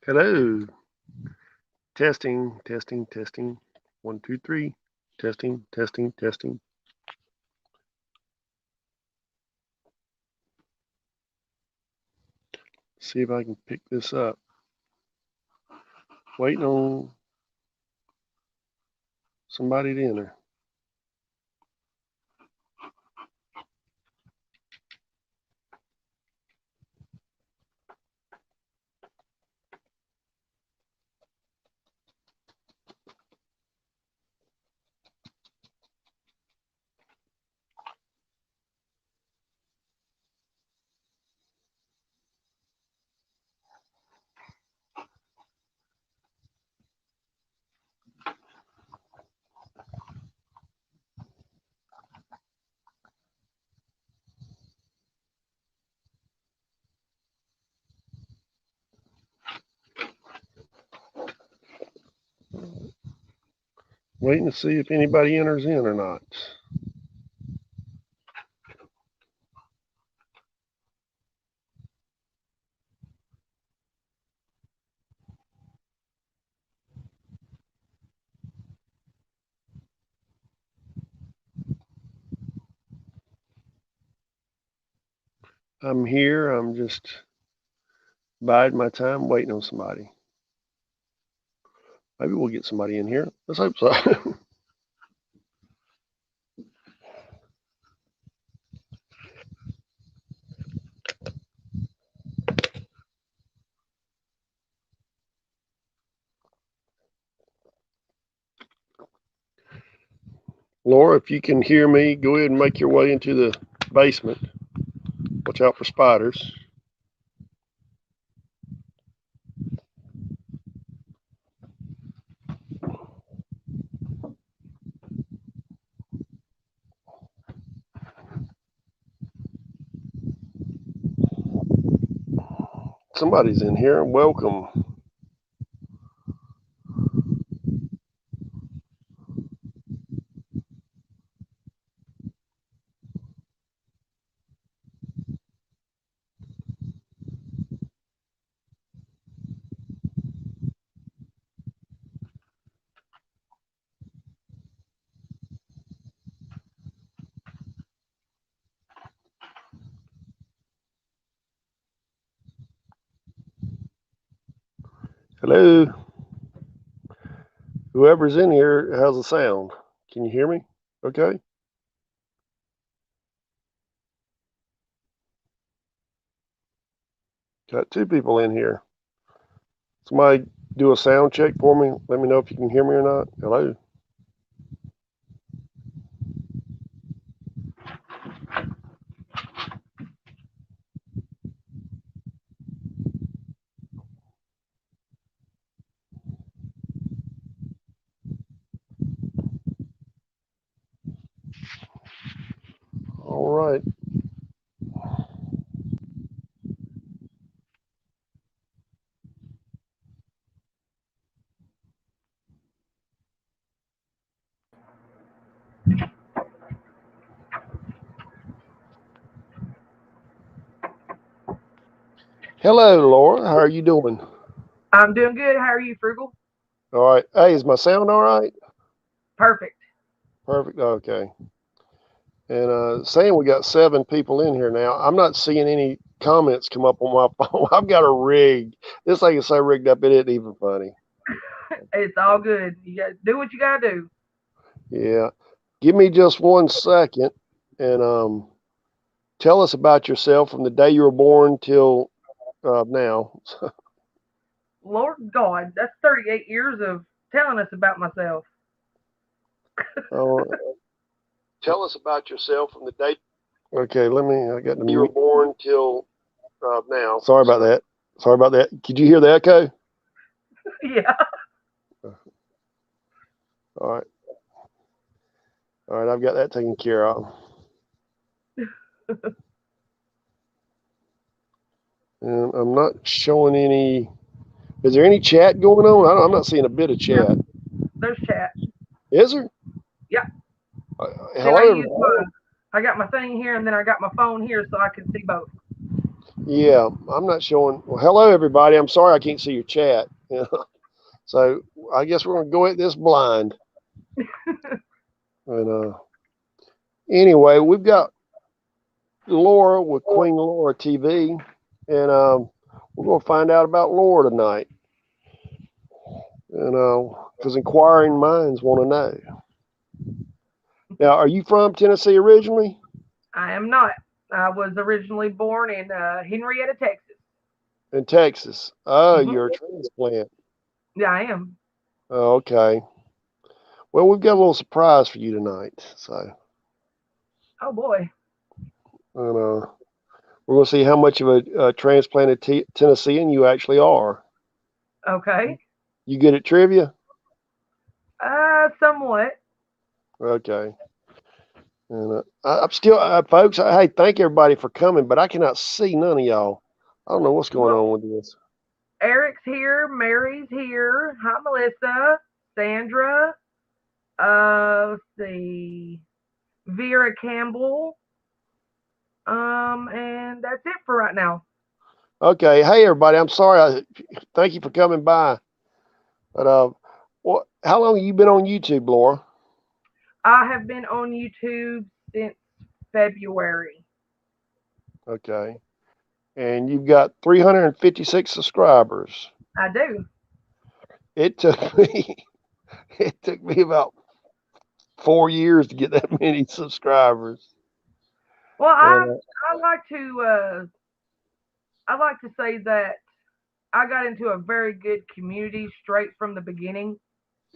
Hello. Testing, testing, testing. 1, 2, 3. Testing, testing, testing. See if I can pick this up. Waiting on somebody to enter. Waiting to see if anybody enters in or not. I'm here. I'm just biding my time, waiting on somebody. Maybe we'll get somebody in here. Let's hope so. Laura, if you can hear me, go ahead and make your way into the basement. Watch out for spiders. Somebody's in here. Welcome. Hello. Whoever's in here has a sound. Can you hear me? Okay. Got 2 people in here. Somebody do a sound check for me. Let me know if you can hear me or not. Hello. All right. Hello, Laura. How are you doing? I'm doing good. How are you, Frugal? All right. Hey, is my sound all right? Perfect. Perfect. Okay. And saying we got 7 people in here now. I'm not seeing any comments come up on my phone. I've got a rig. This thing is so rigged up, it isn't even funny. It's all good. You got to do what you got to do. Yeah. Give me just 1 second and tell us about yourself from the day you were born till now. Lord God, that's 38 years of telling us about myself. Uh, tell us about yourself from the day. Okay, I got the. You were born till now. Sorry about that. Sorry about that. Could you hear the echo? Yeah. All right. All right, I've got that taken care of. And I'm not showing any. Is there any chat going on? I'm not seeing a bit of Yeah. chat. There's chat. Is there? Yeah. See, Hello, I use everybody. I got my thing here and then I got my phone here so I can see both. Yeah, I'm not showing. Well, hello, everybody. I'm sorry I can't see your chat. Yeah. So I guess we're going to go at this blind. And anyway, we've got Lora with Queen Lora TV, and we're going to find out about Lora tonight. And because inquiring minds want to know. Now, are you from Tennessee originally? I am not. I was originally born in Henrietta, Texas. In Texas. Oh, Hmm. you're a transplant. Yeah, I am. Oh, okay. Well, we've got a little surprise for you tonight. So, Oh boy. and we're going to see how much of a transplanted Tennessean you actually are. Okay. You good at trivia? Somewhat. Okay. And I'm still, folks. Hey, thank everybody for coming, but I cannot see none of y'all. I don't know what's going Well, on with this. Eric's here. Mary's here. Hi, Melissa. Sandra. Let's see. Vera Campbell. And that's it for right now. Okay. Hey, everybody. I'm sorry. Thank you for coming by. But how long have you been on YouTube, Laura? I have been on YouTube since February. Okay. And you've got 356 subscribers. I do. It took me it took me about 4 years to get that many subscribers. Well, And I like to I like to say that I got into a very good community straight from the beginning.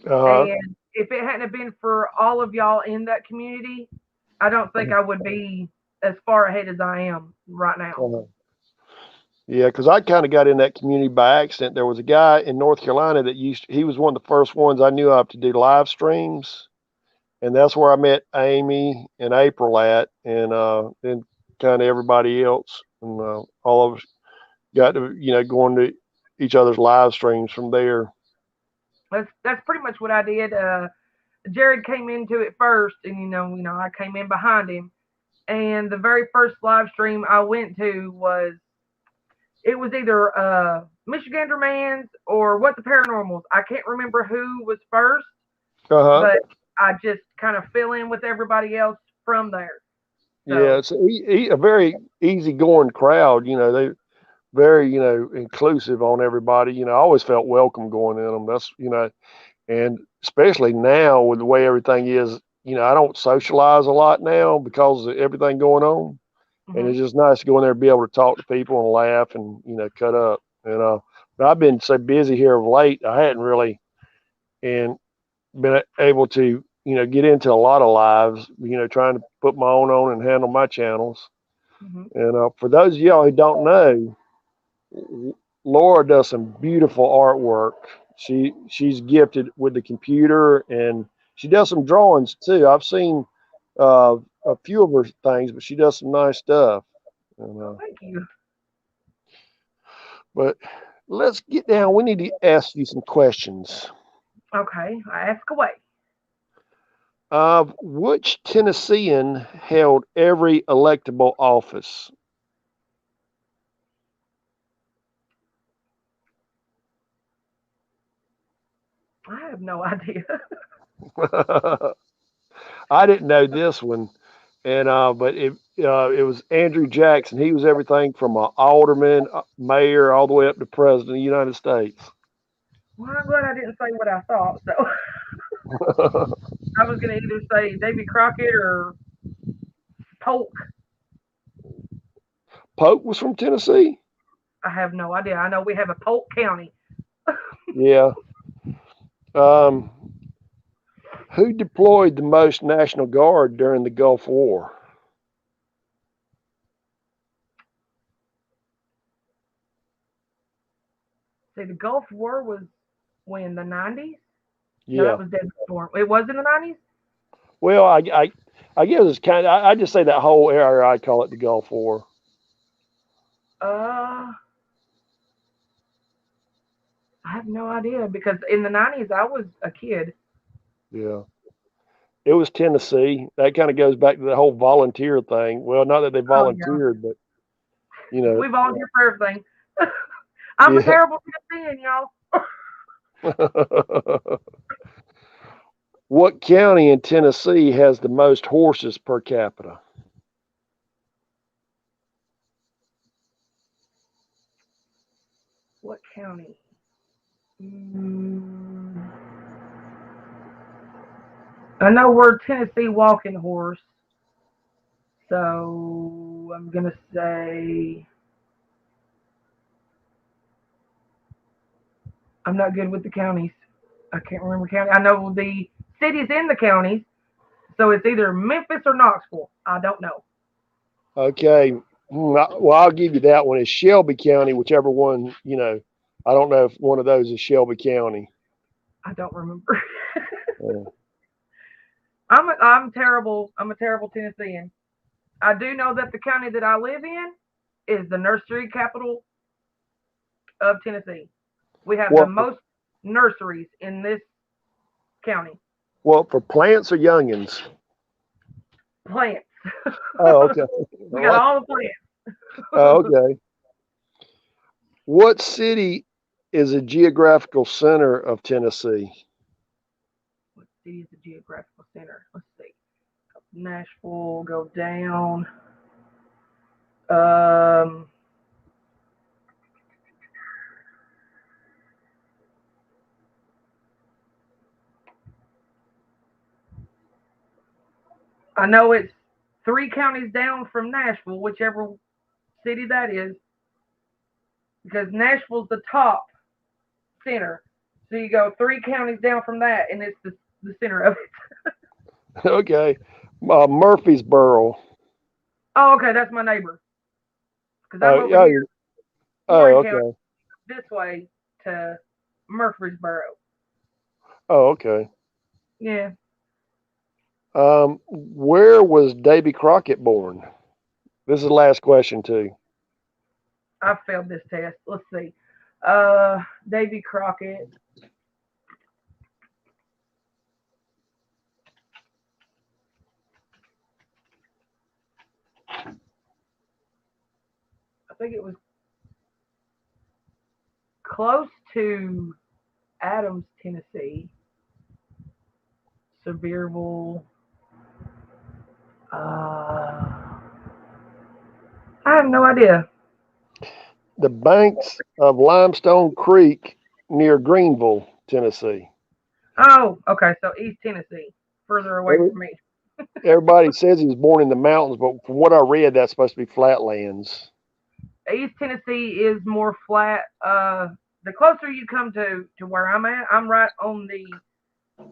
uh And if it hadn't been for all of y'all in that community, I don't think I would be as far ahead as I am right now. uh yeah, because I kind of got in that community by accident. There was a guy in North Carolina that he was one of the first ones I knew of to do live streams, and that's where I met Amy and April at, and then kind of everybody else, and all of us got to going to each other's live streams from there. That's pretty much what I did. Jared came into it first, and I came in behind him. And the very first live stream I went to was it was either Michigander Man's or What the Paranormals. I can't remember who was first, Uh huh. but I just kind of fill in with everybody else from there. Yeah, So, it's a very easygoing crowd. They very inclusive on everybody. I always felt welcome going in them. That's and especially now with the way everything is. I don't socialize a lot now because of everything going on, and it's mhm. just nice to go in there and be able to talk to people and laugh and cut up. But I've been so busy here of late, I hadn't really and been able to get into a lot of lives. Trying to put my own on and handle my channels. Mhm. And for those of y'all who don't know, Laura does some beautiful artwork. She's gifted with the computer, and she does some drawings too. I've seen a few of her things, but she does some nice stuff. And, Oh, thank you. but let's get down. We need to ask you some questions. Okay, I ask away. Which Tennessean held every electable office? I have no idea. I didn't know this one, and but it was Andrew Jackson. He was everything from an alderman, mayor, all the way up to president of the United States. Well, I'm glad I didn't say what I thought. So I was going to either say Davy Crockett or Polk. Polk was from Tennessee. I have no idea. I know we have a Polk County. Yeah. Um, who deployed the most National Guard during the Gulf War? See, the Gulf War was when the 90s. No, that Yeah. was Desert Storm. It was in the 90s. Well, I guess it's kind of. I just say that whole area. I call it the Gulf War. Uh, I have no idea because in the 90s I was a kid. Yeah. It was Tennessee. That kind of goes back to the whole volunteer thing. Well, not that they Oh yeah. volunteered, but You know. We volunteer for everything. I'm a terrible Tennessean, y'all. What county in Tennessee has the most horses per capita? What county? I know we're Tennessee walking horse, so I'm gonna say I'm not good with the counties. I can't remember county. I know the cities in the counties, so it's either Memphis or Knoxville. I don't know. Okay. Well, I'll give you that one. It's Shelby County, whichever one, you know. I don't know if one of those is Shelby County. I don't remember. I'm terrible. I'm a terrible Tennessean. I do know that the county that I live in is the nursery capital of Tennessee. We have the most nurseries in this county. Well, for plants or youngins? Plants. Oh, okay. We got all the plants. Oh, okay. What city is a geographical center of Tennessee? What city is the geographical center? Let's see. Nashville, go down. I know it's 3 counties down from Nashville, whichever city that is, because Nashville's the top center. So you go 3 counties down from that, and it's the center of it. Okay. Murfreesboro. Oh, okay, that's my neighbor. Because I'm over here. Oh, okay. This way to Murfreesboro. Oh, okay. Yeah. Where was Davy Crockett born? This is the last question too. I failed this test. Let's see. Davy Crockett. I think it was close to Adams, Tennessee. Sevierville. I have no idea. The banks of Limestone Creek near Greenville, Tennessee. Oh, okay. So East Tennessee, further away from me. Everybody says he was born in the mountains, but from what I read, that's supposed to be flatlands. East Tennessee is more flat. The closer you come to where I'm at, I'm right on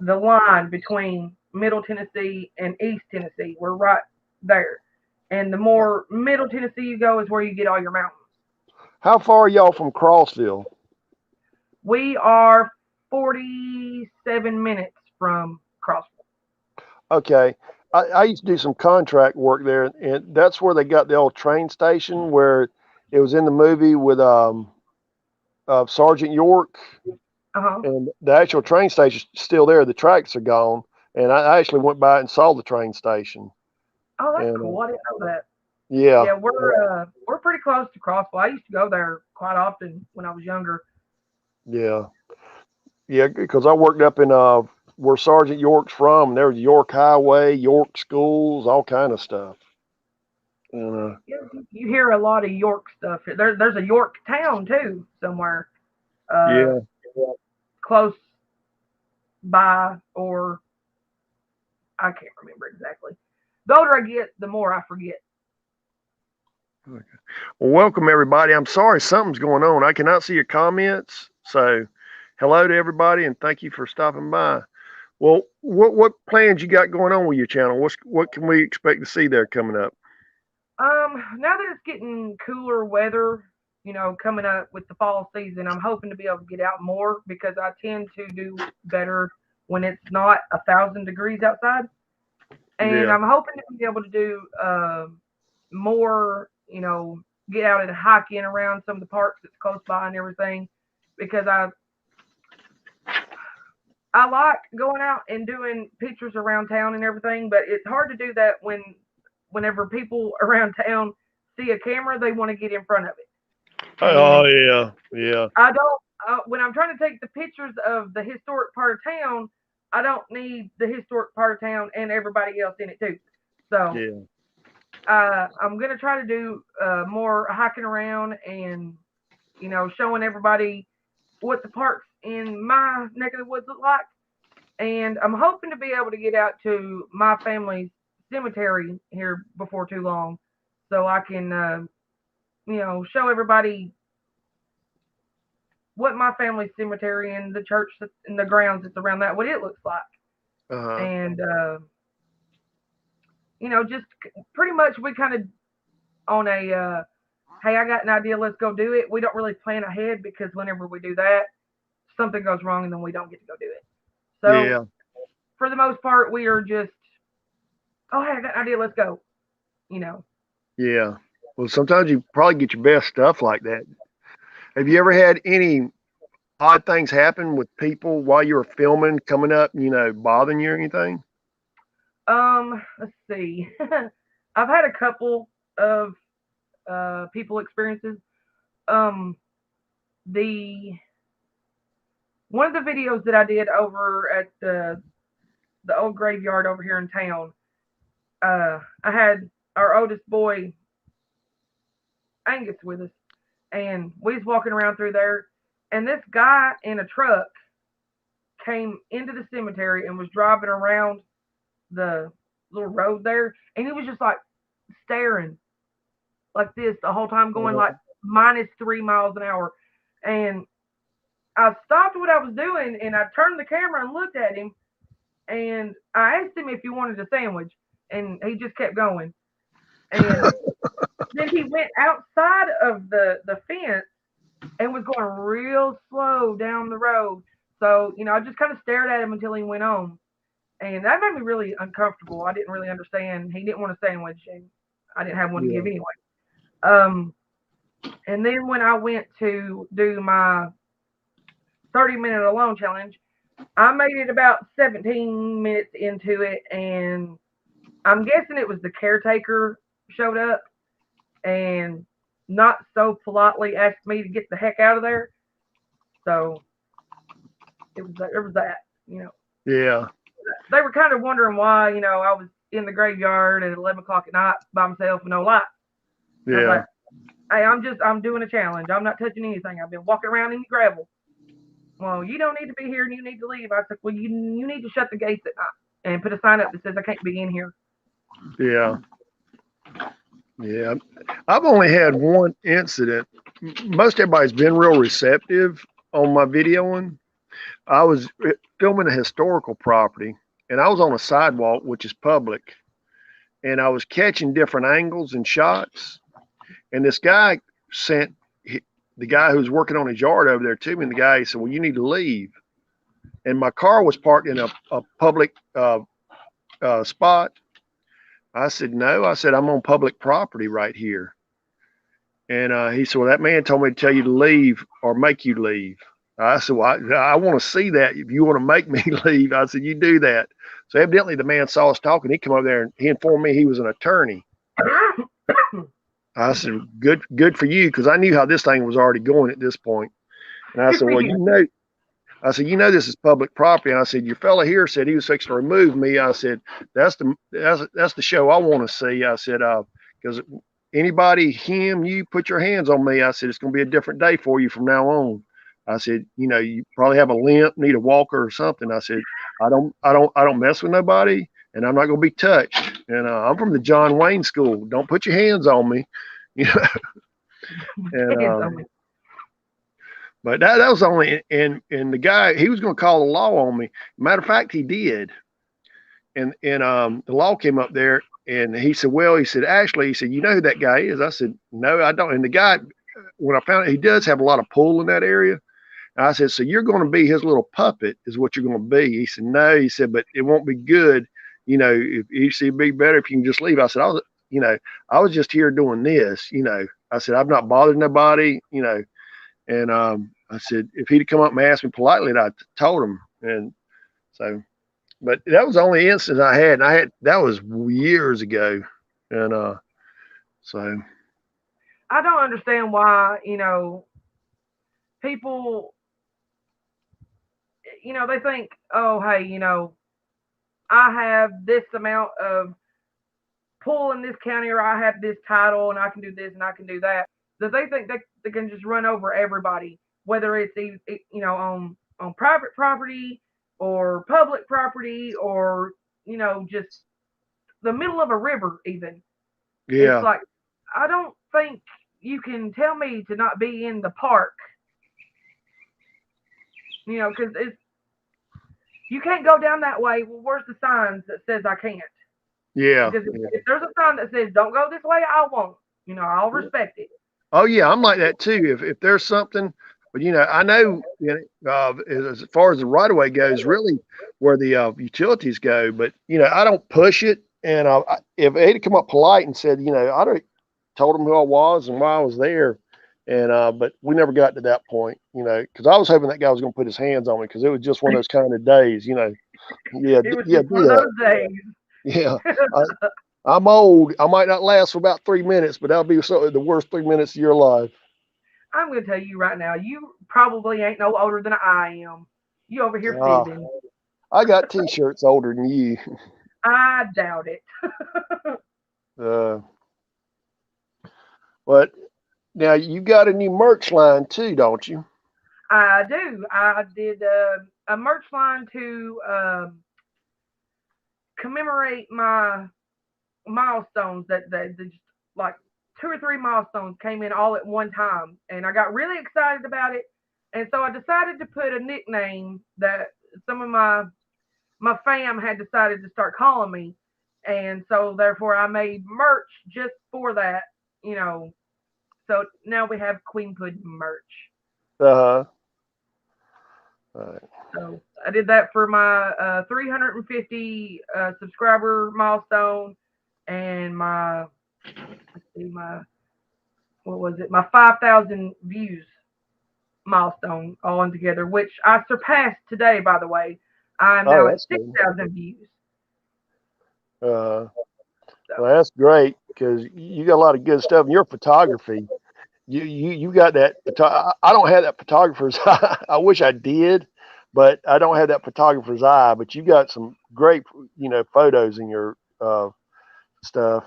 the line between Middle Tennessee and East Tennessee. We're right there. And the more Middle Tennessee you go is where you get all your mountains. How far are y'all from Crossville? We are 47 minutes from Crossville. Okay. I used to do some contract work there, and that's where they got the old train station where it was in the movie with Sergeant York. Uh-huh. And the actual train station's still there. The tracks are gone. And I actually went by and saw the train station. Oh, that's cool. I didn't know that. Yeah. Yeah, we're pretty close to Crossville. I used to go there quite often when I was younger. Yeah. Yeah, because I worked up in where Sergeant York's from. There was York Highway, York schools, all kind of stuff. And, you hear a lot of York stuff. There's a York town too somewhere. Yeah. Close by, or I can't remember exactly. The older I get, the more I forget. Okay. Well, welcome everybody. I'm sorry something's going on. I cannot see your comments. So, hello to everybody, and thank you for stopping by. Well, what plans you got going on with your channel? What can we expect to see there coming up? Now that it's getting cooler weather, coming up with the fall season, I'm hoping to be able to get out more because I tend to do better when it's not 1,000 degrees outside. And I'm hoping to be able to do more, get out and hiking around some of the parks that's close by and everything, because I like going out and doing pictures around town and everything, but it's hard to do that whenever people around town see a camera, they want to get in front of it. Oh, yeah, yeah. I don't, when I'm trying to take the pictures of the historic part of town, I don't need the historic part of town and everybody else in it too. So, I'm going to try to do more hiking around and, showing everybody what the parks in my neck of the woods look like. And I'm hoping to be able to get out to my family's cemetery here before too long so I can, show everybody what my family's cemetery and the church and the grounds that's around that, what it looks like. And, just pretty much we kind of on a, hey, I got an idea, let's go do it. We don't really plan ahead because whenever we do that, something goes wrong and then we don't get to go do it. So for the most part, we are just, oh, hey, I got an idea, let's go. Yeah. Well, sometimes you probably get your best stuff like that. Have you ever had any odd things happen with people while you were filming coming up, bothering you or anything? Let's see. I've had a couple of people experiences. One of the videos that I did over at the old graveyard over here in town, I had our oldest boy Angus with us, and we was walking around through there, and this guy in a truck came into the cemetery and was driving around the little road there, and he was just like staring like this the whole time, going like -3 miles an hour. And I stopped what I was doing and I turned the camera and looked at him, and I asked him if he wanted a sandwich, and he just kept going. And then he went outside of the fence and was going real slow down the road. So, I just kind of stared at him until he went on. And that made me really uncomfortable. I didn't really understand. He didn't want a sandwich, and I didn't have one to give anyway. And then when I went to do my 30-minute alone challenge, I made it about 17 minutes into it, and I'm guessing it was the caretaker showed up and not so politely asked me to get the heck out of there. So it was that. Yeah. They were kind of wondering why, I was in the graveyard at 11 o'clock at night by myself with no light. Yeah. I was like, hey, I'm doing a challenge. I'm not touching anything. I've been walking around in the gravel. Well, you don't need to be here and you need to leave. I said, well, you need to shut the gates at night and put a sign up that says I can't be in here. Yeah. Yeah. I've only had one incident. Most everybody's been real receptive on my videoing. I was filming a historical property, and I was on a sidewalk, which is public, and I was catching different angles and shots. And this guy sent the guy who was working on his yard over there to me, and the guy said, well, you need to leave. And my car was parked in a public spot. I said, no. I said, I'm on public property right here. And he said, well, that man told me to tell you to leave or make you leave. I said, well, I want to see that. If you want to make me leave, I said, you do that. So evidently the man saw us talking. He came over there and he informed me he was an attorney. I said, good for you, because I knew how this thing was already going at this point. And I said, well, this is public property. And I said, your fella here said he was fixing to remove me. I said, that's the show I want to see. I said, because anybody, you put your hands on me. I said, it's going to be a different day for you from now on. I said, you probably have a limp, need a walker or something. I said, I don't mess with nobody, and I'm not going to be touched. And I'm from the John Wayne school. Don't put your hands on me, And but that was only, and the guy, he was going to call the law on me. Matter of fact, he did. And the law came up there, and he said, actually, he said, you know who that guy is? I said, no, I don't. And the guy, when I found out, he does have a lot of pull in that area. And I said, so you're going to be his little puppet is what you're going to be. He said, no. He said, but it won't be good. If he said it'd be better if you can just leave. I said, I was just here doing this. I said, I've not bothered nobody. And I said, if he'd come up and asked me politely, I told him. And so, but that was the only instance I had. And that was years ago. And so, I don't understand why, people, they think, oh, hey, I have this amount of pull in this county, or I have this title, and I can do this and I can do that. That they think they can just run over everybody, whether it's on private property or public property, or just the middle of a river. Even it's Yeah. like, I don't think you can tell me to not be in the park, because it's you can't go down that way. Well, where's the signs that says I can't? Yeah. Because Yeah. if there's a sign that says don't go this way, I won't. I'll respect it. Oh yeah, I'm like that too. If there's something, but I know, as far as the right of way goes, really where the utilities go. But I don't push it. And if they'd come up polite and said, I'd have told them who I was and why I was there. And but we never got to that point, because I was hoping that guy was going to put his hands on me, because it was just one of those kind of days. Yeah, It was yeah, just do one of that. those days. Yeah. I'm old. I might not last for about 3 minutes, but that'll be the worst 3 minutes of your life. I'm going to tell you right now, you probably ain't no older than I am. You over here Ah, fibbing. I got T-shirts older than you. I doubt it. Uh, but now you got a new merch line too, don't you? I do. I did a merch line to commemorate my milestones that just like 2 or 3 milestones came in all at one time, and I got really excited about it. And so I decided to put a nickname that some of my fam had decided to start calling me, and so therefore I made merch just for that. You know, so now we have Queen Pudding merch. Uh-huh. All right. So I did that for my 350 subscriber milestone, and my let's see, my what was it? My 5,000 views milestone all in together, which I surpassed today. By the way, I'm Oh, now at that's six good. thousand views. Uh, So well, that's great because you got a lot of good stuff in your photography. You got that. I don't have that photographer's eye. I wish I did, but I don't have that photographer's eye. But you got some great, photos in your stuff.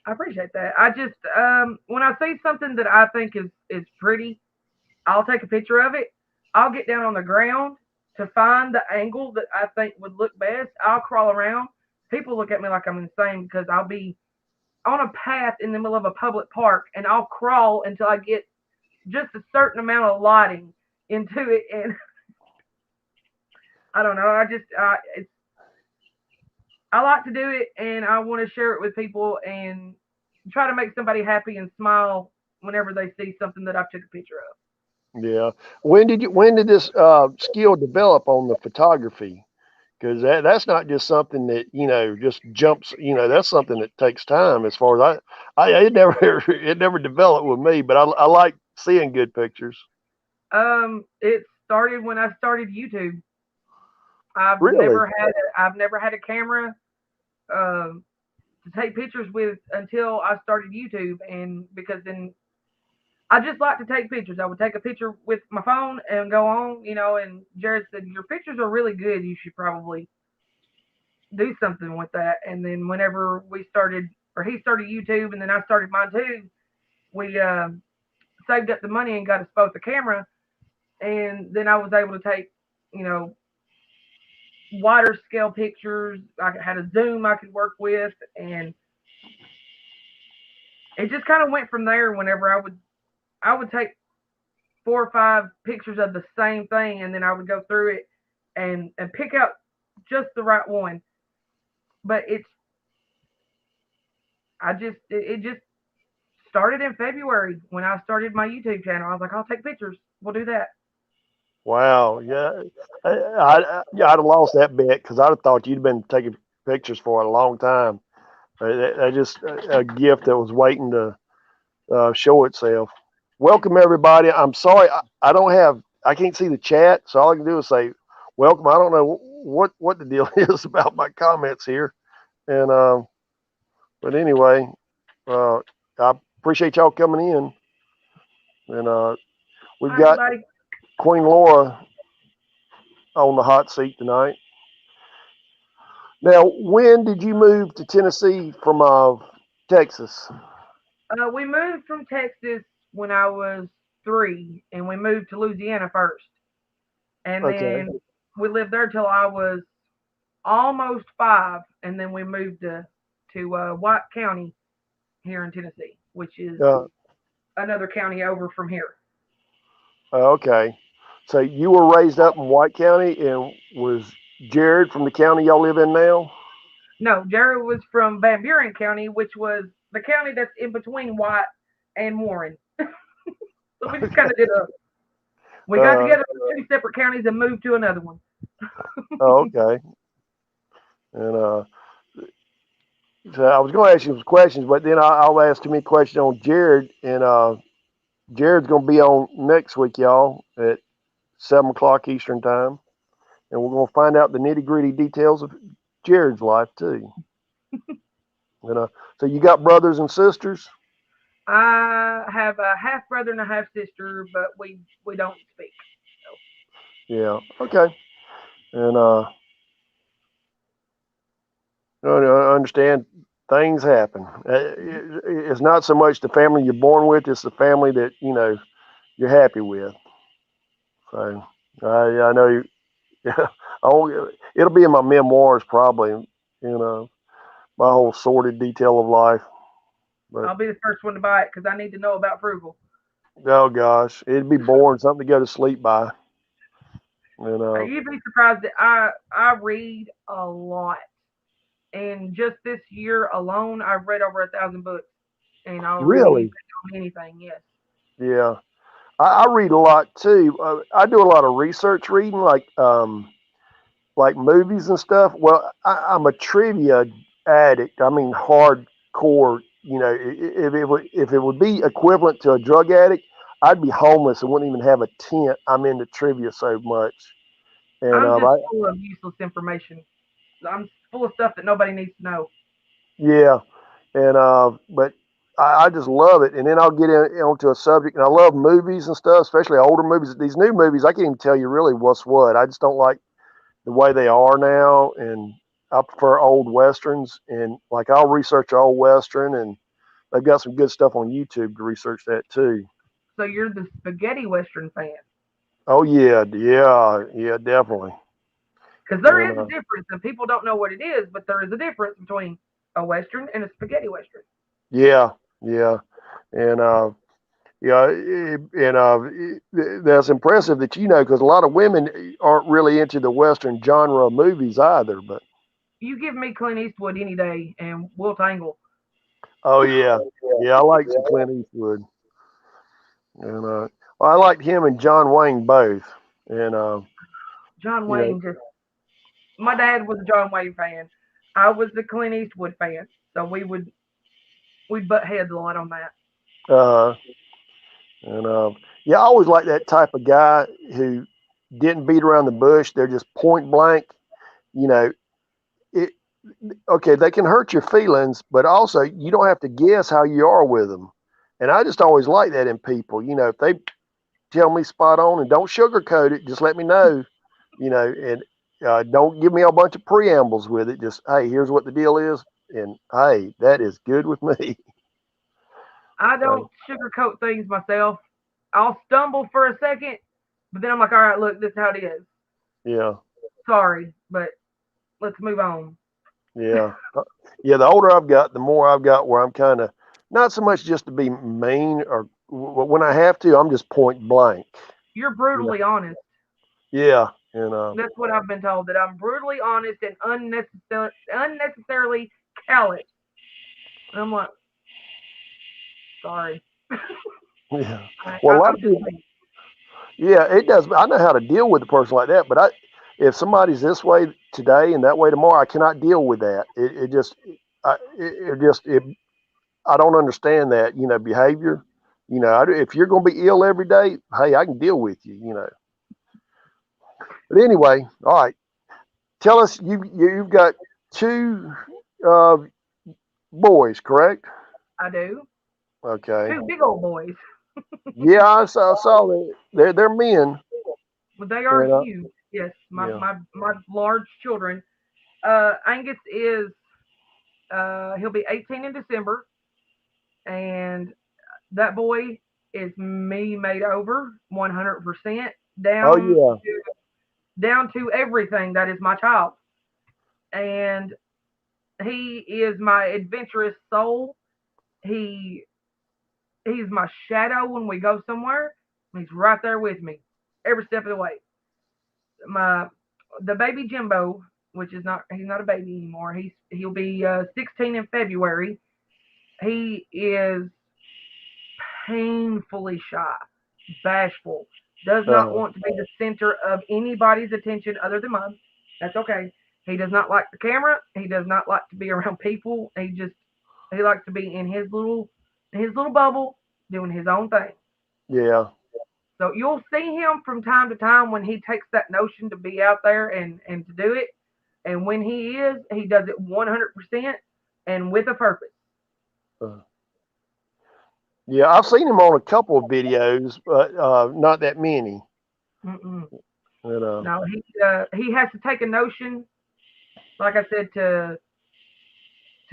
I appreciate that. I just when I see something that I think is pretty, I'll take a picture of it. I'll get down on the ground to find the angle that I think would look best. I'll crawl around. People look at me like I'm insane because I'll be on a path in the middle of a public park, and I'll crawl until I get just a certain amount of lighting into it. And I don't know. I like to do it, and I want to share it with people and try to make somebody happy and smile whenever they see something that I took a picture of. Yeah. When did this skill develop on the photography? Because that's not just something that just jumps. That's something that takes time. As far as it never it never developed with me. But I like seeing good pictures. It started when I started YouTube. Really? I've never had a camera um, to take pictures with until I started YouTube, and because then I just like to take pictures. I would take a picture with my phone and go on, And Jared said, "Your pictures are really good. You should probably do something with that." And then whenever we started, or he started YouTube, and then I started mine too, we saved up the money and got us both a camera, and then I was able to take, you know, wider scale pictures. I had a zoom I could work with, and it just kind of went from there. Whenever I would take 4 or 5 pictures of the same thing, and then I would go through it and pick out just the right one. But it just started in February when I started my YouTube channel. I was like, I'll take pictures. We'll do that. Wow. Yeah. Yeah, I'd have lost that bet because I'd have thought you'd been taking pictures for a long time. That just a gift that was waiting to show itself. Welcome everybody. I'm sorry I don't have I can't see the chat, so all I can do is say welcome. I don't know what the deal is about my comments here, and but anyway, uh, I appreciate y'all coming in. And we've Hi, got everybody. Queen Lora on the hot seat tonight. Now, when did you move to Tennessee from Texas? We moved from Texas when I was 3, and we moved to Louisiana first, and Okay. then we lived there till I was almost 5, and then we moved to White County here in Tennessee, which is another county over from here. Okay. So you were raised up in White County, and was Jared from the county y'all live in now? No, Jared was from Van Buren County, which was the county that's in between White and Warren. So we just kind of did we got together in 2 separate counties and moved to another one. Okay. And so I was going to ask you some questions, but then I'll ask too many questions on Jared. And Jared's going to be on next week, y'all, at 7 o'clock Eastern time, and we're going to find out the nitty gritty details of Jared's life too. So you got brothers and sisters? I have a half brother and a half sister, but we don't speak. So. Yeah. Okay. And I understand things happen. It's not so much the family you're born with; it's the family that you're happy with. So I know you. It'll be in my memoirs probably. My whole sordid detail of life. But I'll be the first one to buy it because I need to know about frugal. oh gosh, it'd be boring, something to go to sleep by. You'd be surprised that I read a lot, and just this year alone, I've read over 1,000 books, and I'll read really, on anything. Yes. yeah, I read a lot too. I do a lot of research reading, like movies and stuff. Well, I'm a trivia addict. I mean, hardcore. If it would be equivalent to a drug addict, I'd be homeless and wouldn't even have a tent. I'm into trivia so much. And I'm just full of useless information. I'm full of stuff that nobody needs to know. yeah, and but I just love it. And then I'll get onto a subject, and I love movies and stuff, especially older movies. These new movies, I can't even tell you really what's what. I just don't like the way they are now, and I prefer old westerns. And like I'll research an old western, and they've got some good stuff on YouTube to research that too. So you're the spaghetti western fan? Oh yeah, definitely. Because there is a difference, and people don't know what it is, but there is a difference between a western and a spaghetti western. Yeah, yeah, and yeah, and that's impressive that because a lot of women aren't really into the western genre of movies either. But you give me Clint Eastwood any day, and we'll tangle. oh yeah, I like some Clint Eastwood, and I liked him and John Wayne both, and John you know, Wayne just. My dad was a John Wayne fan. I was the Clint Eastwood fan, so we'd butt heads a lot on that. uh, and yeah, I always like that type of guy who didn't beat around the bush. They're just point blank. You know, it, okay, they can hurt your feelings, but also you don't have to guess how you are with them. And I just always like that in people. If they tell me spot on and don't sugarcoat it, just let me know. And don't give me a bunch of preambles with it. Just hey, here's what the deal is, and hey, that is good with me. I don't sugarcoat things myself. I'll stumble for a second, but then I'm like, all right, look, this is how it is. Yeah. Sorry, but let's move on. Yeah. Yeah. The older I've got, the more I've got where I'm kind of not so much just to be mean or when I have to, I'm just point blank. You're brutally honest. Yeah. And that's what I've been told, that I'm brutally honest and unnecessarily callous. And I'm like, sorry. Yeah. Well, a lot of people. Yeah, it does. I know how to deal with a person like that, but if somebody's this way today and that way tomorrow, I cannot deal with that. I don't understand that, behavior. If you're going to be ill every day, hey, I can deal with you. But anyway, all right. Tell us, you've got 2 boys, correct? I do. Okay. 2 big old boys. Yeah, I saw they're men. But they are And, huge. Yes, yeah. my large children. Angus is he'll be 18 in December, and that boy is me made over 100% Oh down yeah. down to everything that is my child. And he is my adventurous soul. He he's my shadow when we go somewhere. He's right there with me every step of the way. My the baby Jimbo, which is not he's not a baby anymore. He'll be 16 in February. He is painfully shy, bashful, does not Uh, want to be the center of anybody's attention other than mine. That's okay. He does not like the camera. He does not like to be around people. He likes to be in his little bubble doing his own thing. yeah. So you'll see him from time to time when he takes that notion to be out there and to do it. And when he does it 100% and with a purpose. Uh, yeah, I've seen him on a couple of videos, but not that many. Mm-mm. And, No, he has to take a notion, like I said, to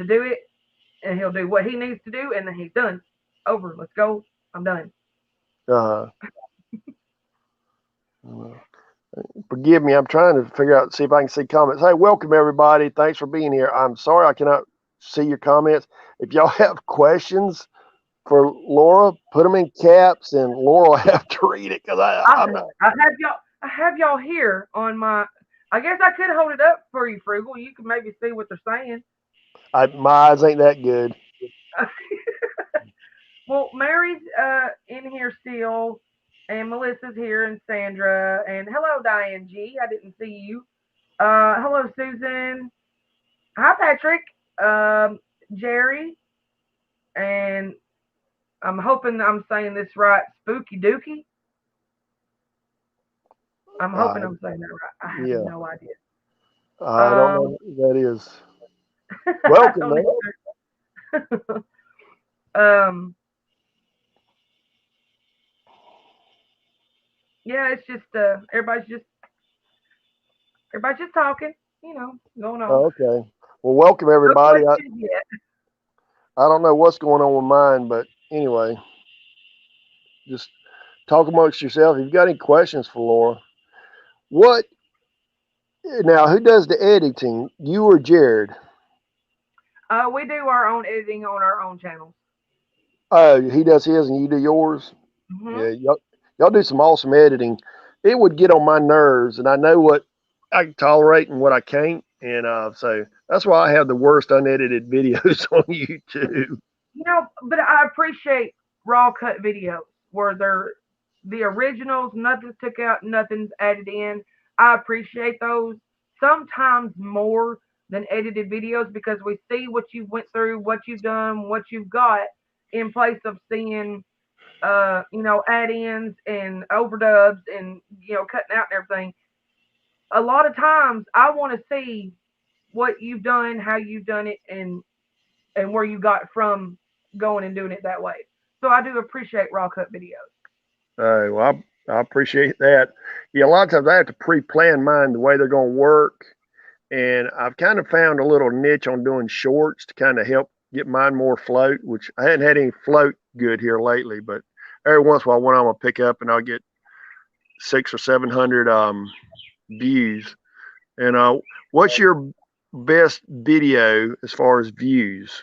do it, and he'll do what he needs to do, and then he's done. Over. Let's go. I'm done. uh, Forgive me. I'm trying to figure out, see if I can see comments. Hey, welcome everybody. Thanks for being here. I'm sorry I cannot see your comments. If y'all have questions for Lora, put them in caps, and Laura will have to read it because I'm not. I have y'all here on my. I guess I could hold it up for you, Frugal. You can maybe see what they're saying. My eyes ain't that good. Well, Mary's in here still, and Melissa's here, and Sandra, and hello, Diane G. I didn't see you. Hello, Susan. Hi, Patrick. Jerry, and I'm hoping I'm saying this right. Spooky Dookie. I'm hoping I'm saying that right. I have Yeah, no idea. I don't Um, know who that is. I Welcome, don't man. either. um, yeah, it's just everybody's just talking, going on. Oh, okay. Well, welcome No everybody. questions yet. I don't know what's going on with mine, but anyway, just talk amongst yourself. If you've got any questions for Laura, what now? Who does the editing? You or Jared? We do our own editing on our own channels. Oh, he does his and you do yours. Hmm. Yeah, y'all do some awesome editing. It would get on my nerves, and I know what I can tolerate and what I can't, and so that's why I have the worst unedited videos on YouTube. But I appreciate raw cut videos where they're the originals, nothing's took out, nothing's added in. I appreciate those sometimes more than edited videos because we see what you went through, what you've done, what you've got in place of seeing add-ins and overdubs and cutting out and everything. A lot of times I want to see what you've done, how you've done it, and where you got from going and doing it that way. So I do appreciate raw cut videos. Well, I appreciate that. Yeah, a lot of times I have to pre-plan mine the way they're going to work, and I've kind of found a little niche on doing shorts to kind of help get mine more float, which I hadn't had any float good here lately, but every once in a while, one I'm gonna pick up and I'll get 600 or 700 views. And what's your best video as far as views?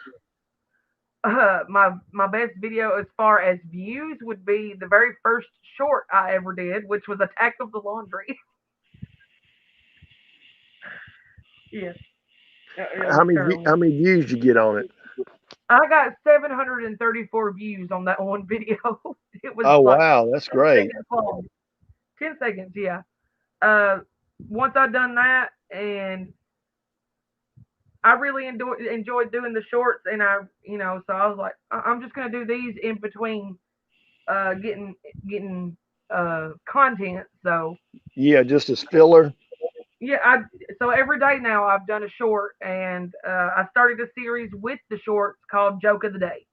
My best video as far as views would be the very first short I ever did, which was Attack of the Laundry. Yes. It was terrible. How many views did you get on it? I got 734 views on that one video. It was Oh like wow, that's 10 great. seconds long. 10 seconds, yeah. Uh, Once I done that, and I really enjoyed doing the shorts, and so I was like, I'm just gonna do these in between getting content. So Yeah, just as filler. yeah, so every day now I've done a short, and I started a series with the shorts called Joke of the Day.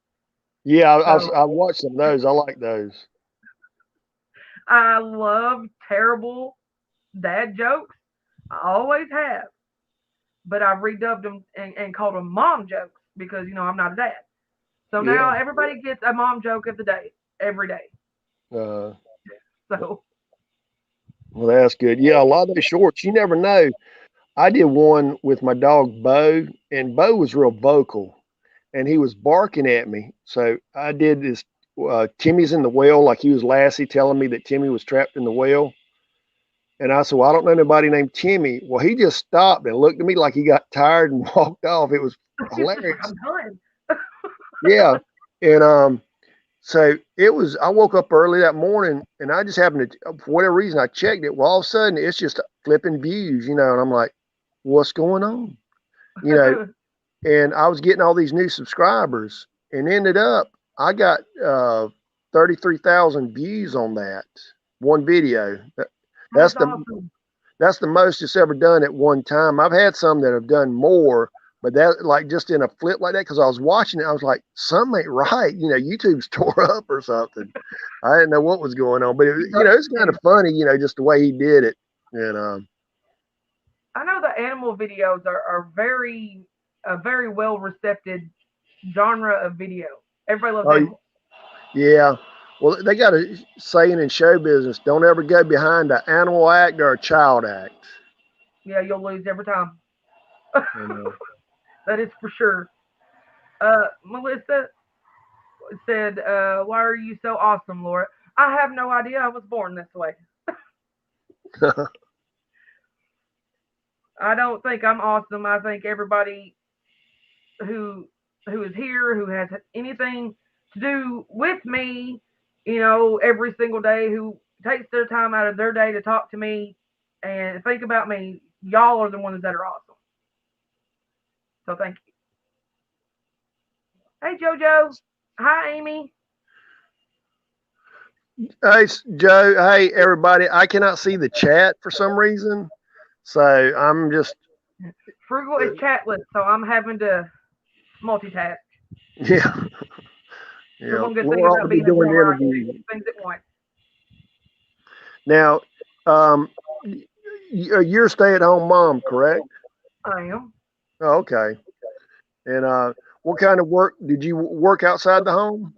Yeah, So I watched some of those. I like those. I love terrible dad jokes. I always have, but I've redubbed them and called them mom jokes because I'm not a dad. So Yeah. now everybody gets a mom joke of the day every day. Uh, So well, that's good. Yeah, a lot of those shorts, you never know. I did one with my dog Bo, and Bo was real vocal, and he was barking at me. So I did this. Timmy's in the well, like he was Lassie telling me that Timmy was trapped in the well. And I said, well, I don't know anybody named Timmy. Well, he just stopped and looked at me like he got tired and walked off. It was he's just like, hilarious. I'm done. Yeah. And so it was, I woke up early that morning and I just happened to, for whatever reason, I checked it. Well, all of a sudden it's just flipping views, and I'm like, what's going on? You know, and I was getting all these new subscribers and ended up, I got 33,000 views on that one video. That's That's the awesome. That's the most it's ever done at one time. I've had some that have done more, but that like just in a flip like that, because I was watching it, I was like, something ain't right. YouTube's tore up or something. I didn't know what was going on, but it's kind of funny, just the way he did it. And I know the animal videos are very a very well received genre of video. Everybody loves oh animals. yeah, well they got a saying in show business: don't ever go behind an animal act or a child act. Yeah, you'll lose every time. And, That is for sure. Melissa said, "Why are you so awesome, Laura?" I have no idea. I was born this way. I don't think I'm awesome. I think everybody who who is here, who has anything to do with me, every single day, who takes their time out of their day to talk to me and think about me, y'all are the ones that are awesome. So thank you. Hey Jojo. Hi Amy. Hey, Joe. Hey, everybody. I cannot see the chat for some reason. So I'm just, Frugal is chatless, so I'm having to multitask. yeah, The yeah. one good thing Laura ought to about be being a doing the boomer, I can do interview. two things at once. Now, you're a stay at home mom, correct? I am. Oh, okay. And what kind of work did you work outside the home?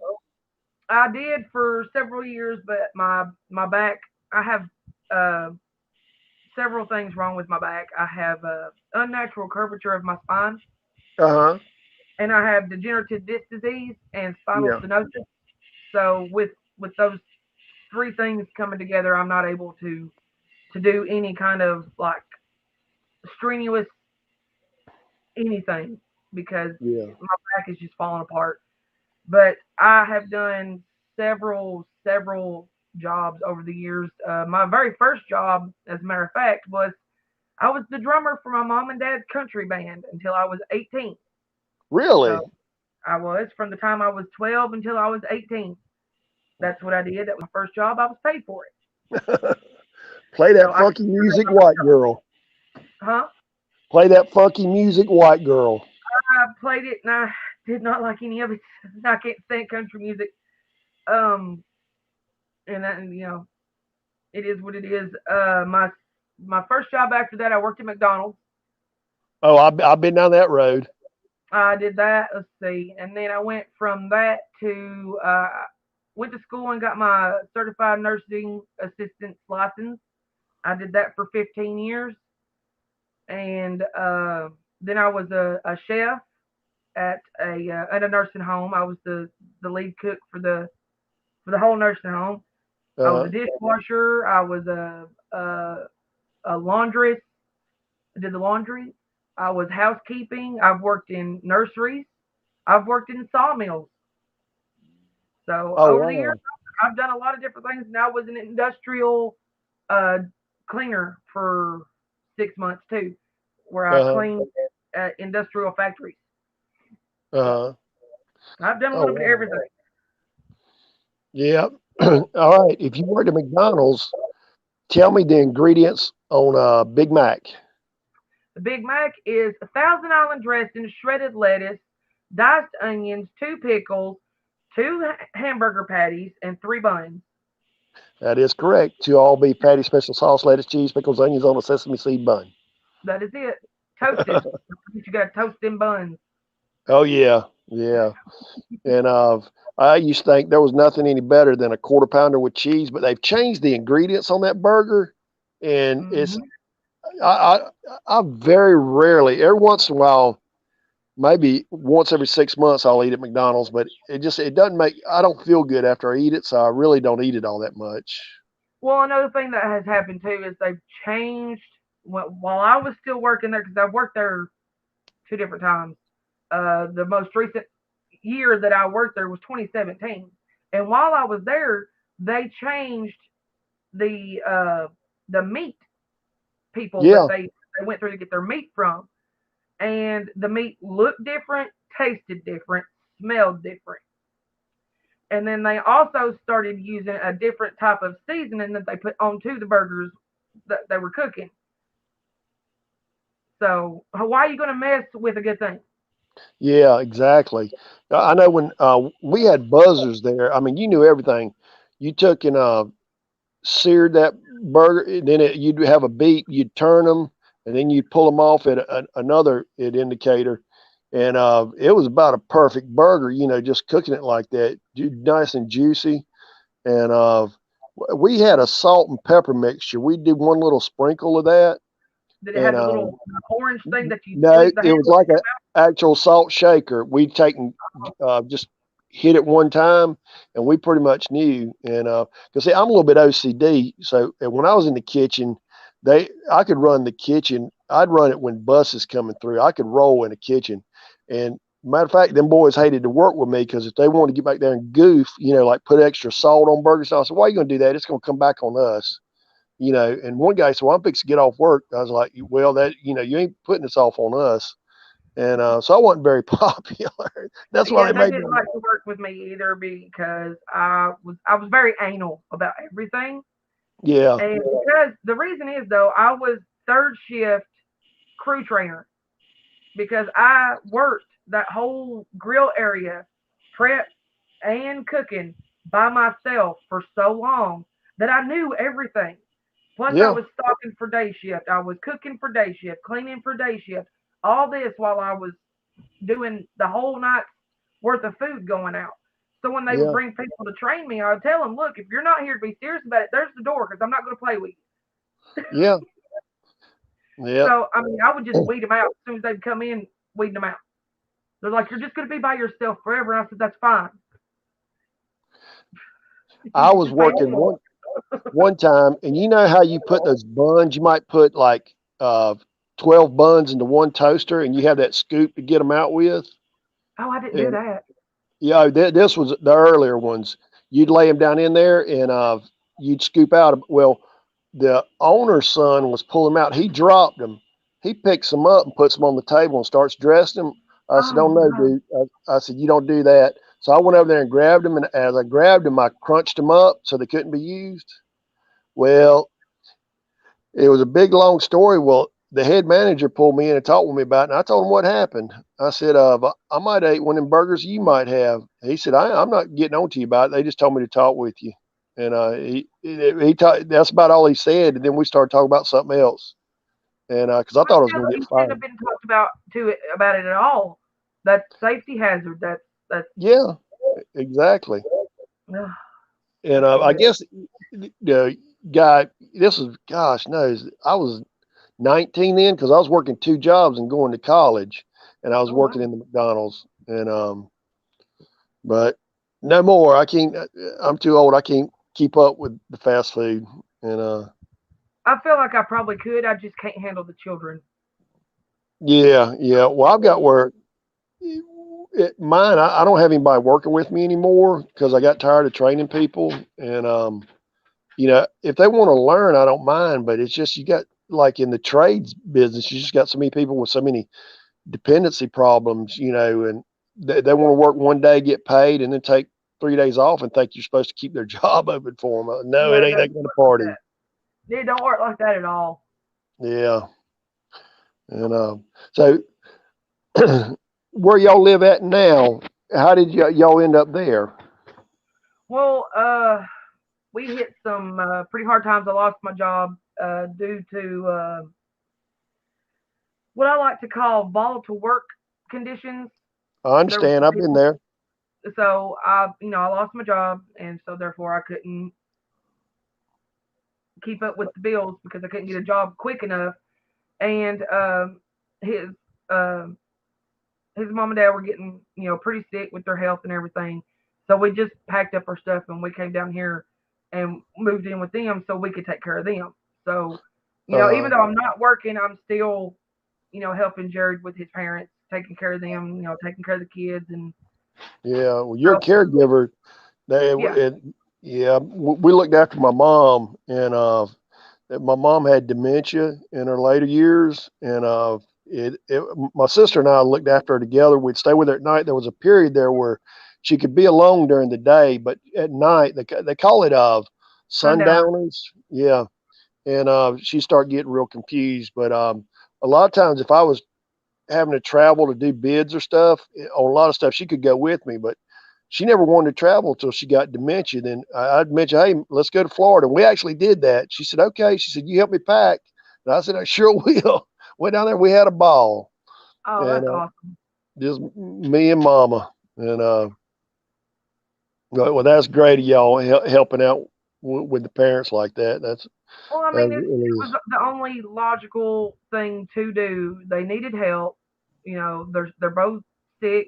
I did for several years, but my back, I have uh, several things wrong with my back. I have unnatural curvature of my spine, Uh huh. and I have degenerative disc disease and spinal Yeah. stenosis. So with those three things coming together, I'm not able to do any kind of like strenuous anything because Yeah. my back is just falling apart. But I have done several jobs over the years. My very first job, as a matter of fact, was I was the drummer for my mom and dad's country band until I was 18. So Really? I was from the time I was 12 until I was 18. That's what I did. That was my first job. I was paid for it. Play So that I funky consider that music, my first white job. girl. Huh? Play that funky music, white girl. I played it and I did not like any of it. I can't stand country music. Um, and that, it is what it is. My first job after that, I worked at McDonald's. Oh, I've been down that road. I did that. Let's see, and then I went from that to went to school and got my certified nursing assistant license. I did that for 15 years, and then I was a chef at a nursing home. I was the lead cook for the whole nursing home. I was a Uh, dishwasher. I was a laundress. I did the laundry. I was housekeeping. I've worked in nurseries. I've worked in sawmills. So oh over the years, wow. I've done a lot of different things. And I was an industrial uh, cleaner for 6 months too, where I Uh cleaned industrial factories. huh. I've done a Oh little bit of wow. everything. Yeah. All right. If you worked at McDonald's, tell me the ingredients on Big Mac. The Big Mac is 1,000 Island dressing, shredded lettuce, diced onions, two pickles, 2 hamburger patties, and 3 buns. That is correct. 2 all beef patty, special sauce, lettuce, cheese, pickles, onions on a sesame seed bun. That is it. Toasted. You got to toast them buns. Oh yeah, yeah. And I used to think there was nothing any better than a quarter pounder with cheese, but they've changed the ingredients on that burger, and it's I I very rarely, every once in a while, maybe once every 6 months, I'll eat at McDonald's, but it doesn't make, I don't feel good after I eat it, so I really don't eat it all that much. Well, another thing that has happened too is they've changed. While I was still working there, because I've worked there 2 different times. The most recent year that I worked there was 2017, and while I was there, they changed the meat people that Yeah, they went through to get their meat from, and the meat looked different, tasted different, smelled different. And then they also started using a different type of seasoning that they put onto the burgers that they were cooking. So why are you going to mess with a good thing? yeah, exactly. I know when we had buzzers there. I mean, you knew everything. You took and seared that burger, and then you'd have a beep. You'd turn them, and then you'd pull them off at another indicator, and it was about a perfect burger. Just cooking it like that, nice and juicy. And we had a salt and pepper mixture. We did one little sprinkle of that, Did it and have the little orange thing that you no, squeeze the it was handle? like an actual salt shaker. We'd taken just hit it one time, and we pretty much knew. And because see, I'm a little bit OCD, so when I was in the kitchen, I could run the kitchen. I'd run it when buses coming through. I could roll in the kitchen, and matter of fact, them boys hated to work with me because if they wanted to get back there and goof, like put extra salt on burgers, I said, "Why are you going to do that? It's going to come back on us." And one guy said, "Well, I'm fixing to get off work." I was like, "Well, that you ain't putting this off on us." And so I wasn't very popular. That's why Yeah, they they made didn't me. like to work with me either because I was very anal about everything. Yeah, And because the reason is though, I was third shift crew trainer because I worked that whole grill area, prep and cooking by myself for so long that I knew everything. Plus, I yeah, was stocking for day shift. I was cooking for day shift, cleaning for day shift. All this while I was doing the whole night's worth of food going out. So when they would yeah, bring people to train me, I would tell them, look, if you're not here to be serious about it, there's the door because I'm not going to play with you. yeah, yeah, So, I mean, I would just weed them out as soon as they'd come in, weeding them out. They're like, you're just going to be by yourself forever. And I said, that's fine. I It's was just my working one time, and you know how you put those buns? You might put like 12 buns into one toaster, and you have that scoop to get them out with. Oh, I didn't do And that. this was the earlier ones. You'd lay them down in there, and you'd scoop out. Well, the owner's son was pulling them out. He dropped them. He picks them up and puts them on the table and starts dressing them. I said, "Oh Oh, no, no. dude." I said, "You don't do that." So I went over there and grabbed them, and as I grabbed them, I crunched them up so they couldn't be used. Well, it was a big long story. Well, the head manager pulled me in and talked with me about it, and I told him what happened. I said, I might have ate one of them burgers you might have. He said, I'm not getting on to you about it. They just told me to talk with you. And that's about all he said. And then we started talking about something else. And because I Well, thought I was yeah, going to you get shouldn't have fired. been talked about it at all. That's safety hazard. That's Yeah, exactly. ugh, And I I hate it. guess the guy, this was, gosh knows, I was 19 then because I was working 2 jobs and going to college, and I was Oh working wow. in the McDonald's. And but no more. I can't. I'm too old. I can't keep up with the fast food. And I feel like I probably could. I just can't handle the children. yeah, yeah. Well, I've got where mine. I don't have anybody working with me anymore because I got tired of training people. And if they want to learn, I don't mind. But it's just you got like in the trades business, you just got so many people with so many dependency problems. And they want to work one day, get paid, and then take 3 days off and think you're supposed to keep their job open for them. No, it Yeah, it ain't that doesn't kind of work like party. that. It don't work like that at all. Yeah. And so where y'all live at now, how did y'all end up there? Well, we hit some pretty hard times. I lost my job due to what I like to call volatile work conditions. I There was understand. I've been there. so I lost my job, and so therefore I couldn't keep up with the bills because I couldn't get a job quick enough. And his um his mom and dad were getting pretty sick with their health and everything. So we just packed up our stuff and we came down here and moved in with them so we could take care of them. So even Uh, though I'm not working, I'm still helping Jared with his parents, taking care of them, taking care of the kids, and yeah. Well, you're a so caregiver. They, yeah, yeah. We looked after my mom, and my mom had dementia in her later years, and my sister and I looked after her together. We'd stay with her at night. There was a period there where she could be alone during the day, but at night they call it sundowner. sundowners. Yeah, and she started getting real confused. But a lot of times, if I was having to travel to do bids or stuff on a lot of stuff, she could go with me, but she never wanted to travel until she got dementia. Then I'd mention, hey, let's go to Florida. And we actually did that. She said, okay. She said, you help me pack. And I said, I sure will. Went down there. We had a ball. Oh, And that's awesome. just me and mama. And well, that's great of y'all helping out with the parents like that. Well, I That mean, really it was is. the only logical thing to do. They needed help. They're both sick,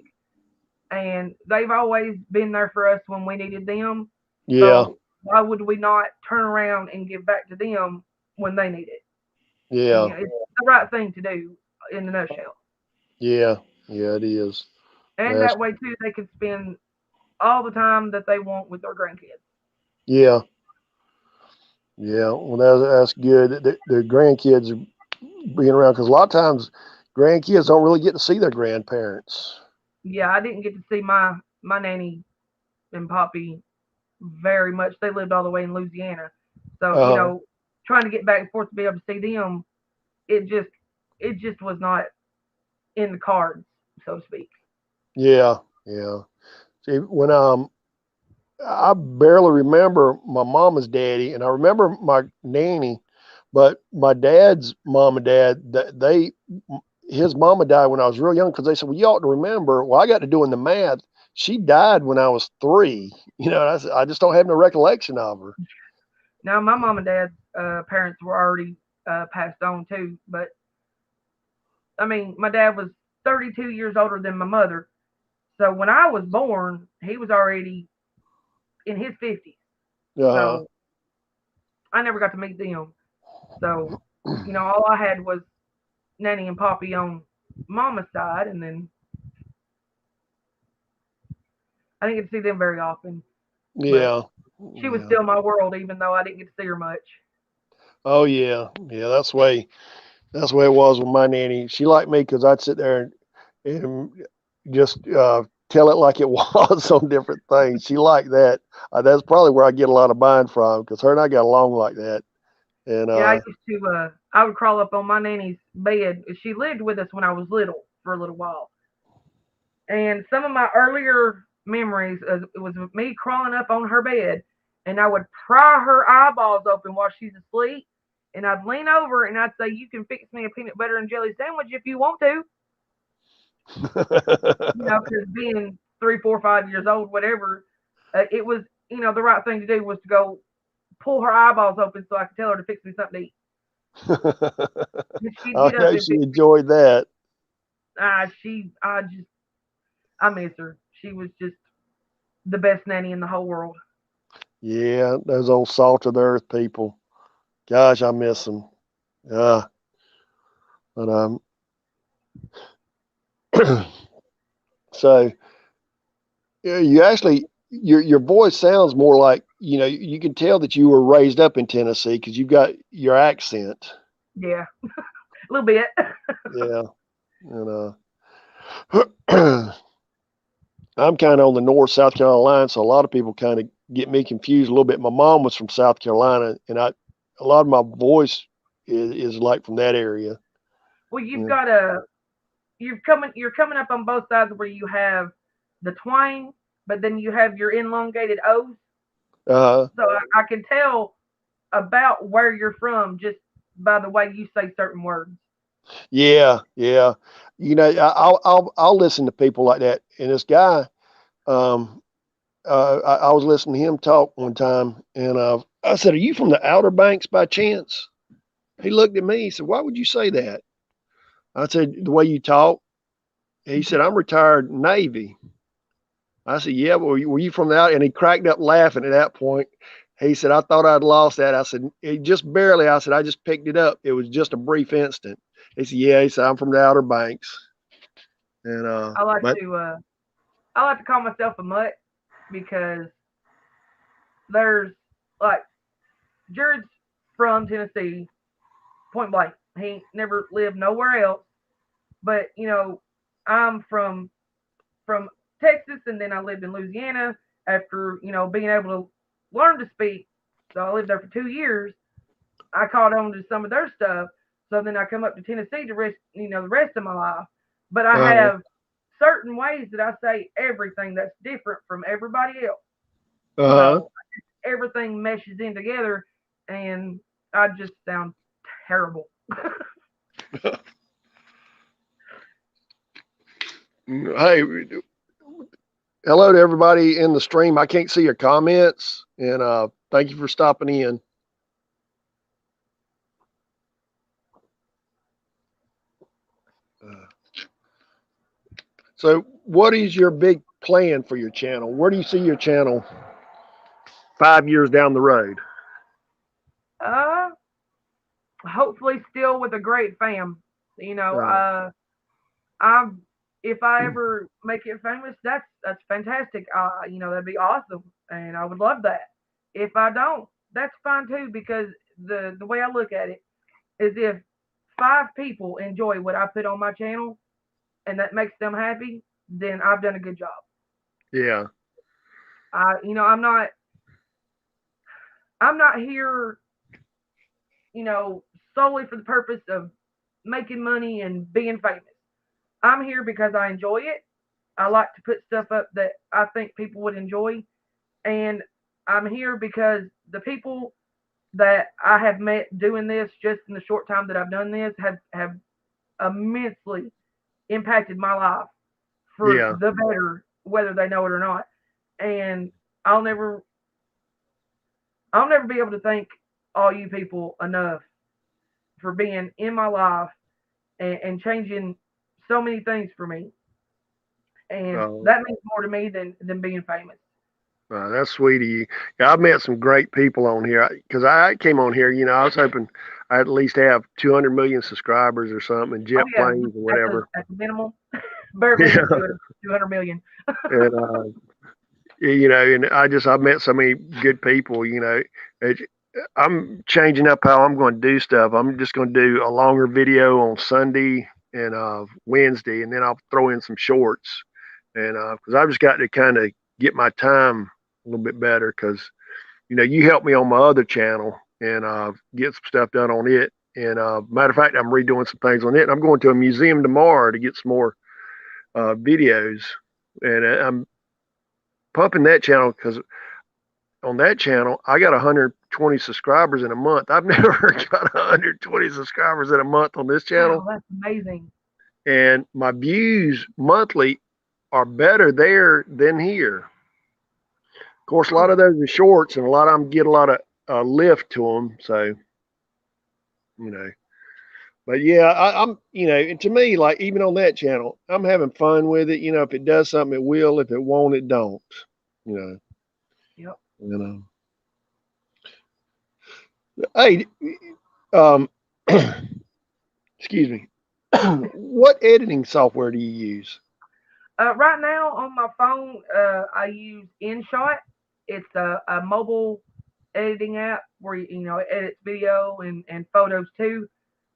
and they've always been there for us when we needed them. Yeah. So why would we not turn around and give back to them when they need it? And, Yeah. it's the right thing to do in a nutshell. Yeah. Yeah, it is. And That's, that way too, they can spend all the time that they want with their grandkids. yeah. Yeah. Well, that's good. The grandkids are being around because a lot of times grandkids don't really get to see their grandparents. Yeah, I didn't get to see my nanny and poppy very much. They lived all the way in Louisiana, so Uh, trying to get back and forth to be able to see them, it just it just was not in the cards, so to speak. yeah, yeah. See, when I barely remember my mama's daddy, and I remember my nanny, but my dad's mom and dad, his mama died when I was real young because they said, well, you ought to remember. Well, I got to doing the math. She died when I was 3. I said, I just don't have no recollection of her. Now, my mom and dad's parents were already passed on too, but I mean, my dad was 32 years older than my mother, so when I was born, he was already in his 50s. Uh, So I never got to meet them. So all I had was Nanny and Poppy on Mama's side, and then I didn't get to see them very often. But yeah, she was yeah. still my world, even though I didn't get to see her much. Oh yeah, yeah. That's the way it was with my nanny. She liked me because I'd sit there and just tell it like it was on different things. She liked that. That's probably where I get a lot of mine from because her and I got along like that. And Yeah, I used to. I would crawl up on my nanny's bed. She lived with us when I was little for a little while, and some of my earlier memories it was me crawling up on her bed, and I would pry her eyeballs open while she's asleep, and I'd lean over and I'd say, "You can fix me a peanut butter and jelly sandwich if you want to." Because being 3, 4, 5 years old, whatever, it was the right thing to do was to go pull her eyeballs open so I could tell her to fix me something to eat. And she'd I get up know and she fix me. enjoyed that. I miss her. She was just the best nanny in the whole world. Yeah, those old salt of the earth people. Gosh, I miss them. Yeah, but so yeah, you actually your voice sounds more like you can tell that you were raised up in Tennessee because you've got your accent. Yeah, a little bit. Yeah, and I'm kind of on the North South Carolina line, so a lot of people kind of get me confused a little bit. My mom was from South Carolina, and a lot of my voice is like from that area. Well, you've Yeah. got you're coming up on both sides where you have the twang, but then you have your elongated O's. Uh, So I can tell about where you're from just by the way you say certain words. yeah, yeah. I'll listen to people like that. And this guy, um, I was listening to him talk one time, and I said, "Are you from the Outer Banks by chance?" He looked at me. He said, "Why would you say that?" I said, "The way you talk." He said, "I'm retired Navy." I said, "Yeah, but were you from the out?" And he cracked up laughing at that point. He said, "I thought I'd lost that." I said, "Just barely." I said, "I just picked it up. It was just a brief instant." He said, "Yeah." He said, "I'm from the Outer Banks." And I like but to I like to call myself a mutt because there's like Jared's from Tennessee, point blank. He never lived nowhere else. But I'm from Texas, and then I lived in Louisiana after being able to learn to speak. So I lived there for 2 years. I caught on to some of their stuff. So then I come up to Tennessee to the rest of my life. But I uh, have certain ways that I say everything that's different from everybody else. uh, So everything meshes in together, and I just sound terrible. hey, hello to everybody in the stream. I can't see your comments, and thank you for stopping in. Uh, so, what is your big plan for your channel? Where do you see your channel 5 years down the road? Uh, Hopefully, still with a great fam. Uh, I'm if I ever make it famous, that's fantastic. That'd be awesome, and I would love that. If I don't, that's fine too, because the way I look at it is if 5 people enjoy what I put on my channel and that makes them happy, then I've done a good job. yeah. I'm not here, you know, solely for the purpose of making money and being famous. I'm here because I enjoy it. I like to put stuff up that I think people would enjoy, and I'm here because the people that I have met doing this just in the short time that I've done this have immensely impacted my life for Yeah. the better, whether they know it or not. And I'll never I'll never be able to thank all you people enough for being in my life and changing so many things for me. And Uh, that means more to me than being famous. that's sweet of you. Yeah, I've met some great people on here because I came on here. I was hoping I at least have 200 million subscribers or something, and Oh jet yeah, planes or at the whatever. at the minimal, bare minimum Yeah, 200 million. and and I've met so many good people. It, I'm changing up how I'm going to do stuff. I'm just going to do a longer video on Sunday and Wednesday, and then I'll throw in some shorts. And because I've just got to kind of get my time a little bit better because you helped me on my other channel and get some stuff done on it. And matter of fact, I'm redoing some things on it. And I'm going to a museum tomorrow to get some more videos. And I'm pumping that channel because on that channel, I got 120 subscribers in a month. I've never got 120 subscribers in a month on this channel. Wow, that's amazing. And my views monthly are better there than here. Of course, a lot Cool. of those are shorts, and a lot of them get a lot of lift to them. So, you know, but yeah, I'm, and to me, like even on that channel, I'm having fun with it. If it does something, it will. If it won't, it don't. You know, Yep. you know. Hey, um, excuse me. What editing software do you use? Right now on my phone, I use InShot. It's a mobile editing app where it edits video and photos too.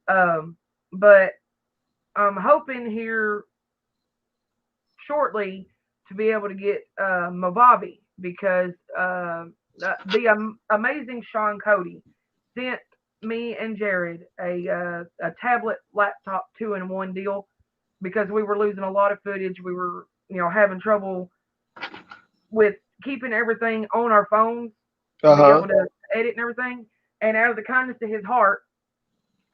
Um, but I'm hoping here shortly to be able to get Movavi because the amazing Sean Cody sent me and Jared a tablet laptop 2-in-1 deal because we were losing a lot of footage. We were having trouble with keeping everything on our phones. to be able to edit and everything. And out of the kindness of his heart,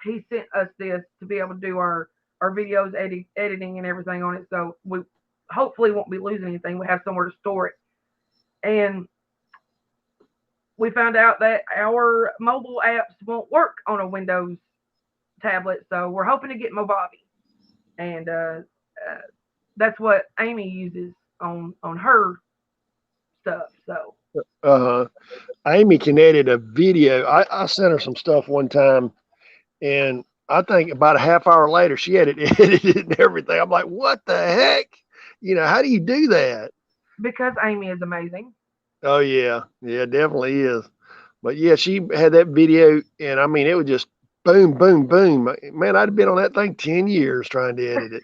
he sent us this to be able to do our videos, editing, and everything on it. So we hopefully won't be losing anything. We have somewhere to store it. And we found out that our mobile apps won't work on a Windows tablet, so we're hoping to get Movavi, and that's what Amy uses on her stuff. So Amy can edit a video. I sent her some stuff one time, and I think about a half hour later she had it edited and everything. I'm like, what the heck? How do you do that? Because Amy is amazing. Oh yeah, definitely is. But yeah, she had that video, and I mean, it was just boom, boom, boom. Man, I'd been on that thing 10 years trying to edit it.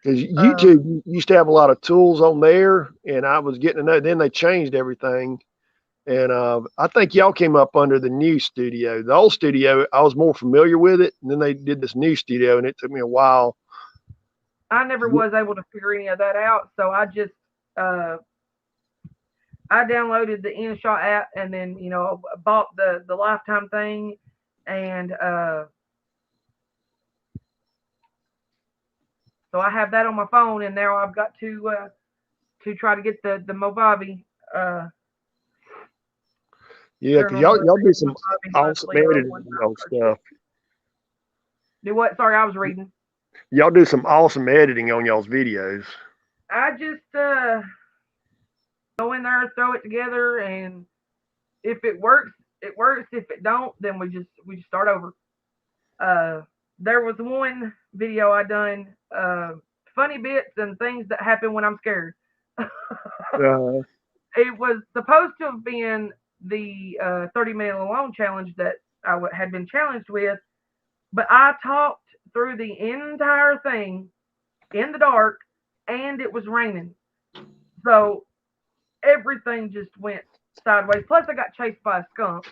Because YouTube used to have a lot of tools on there, and I was getting to know. Then they changed everything, and I think y'all came up under the new studio. The old studio, I was more familiar with it, and then they did this new studio, and it took me a while. I never was able to figure any of that out, so I just I downloaded the InShot app, and then bought the lifetime thing, and so I have that on my phone, and now I've got to try to get the Movavi. Yeah, because y'all do some awesome editing stuff. Do what? Sorry, I was reading. Y'all do some awesome editing on y'all's videos. I just go in there, throw it together, and if it works, it works. If it don't, then we just start over. There was one video I done, funny bits and things that happen when I'm scared. It was supposed to have been the 30-minute alone challenge that I had been challenged with, but I talked through the entire thing in the dark, and it was raining. So everything just went sideways. Plus, I got chased by a skunk.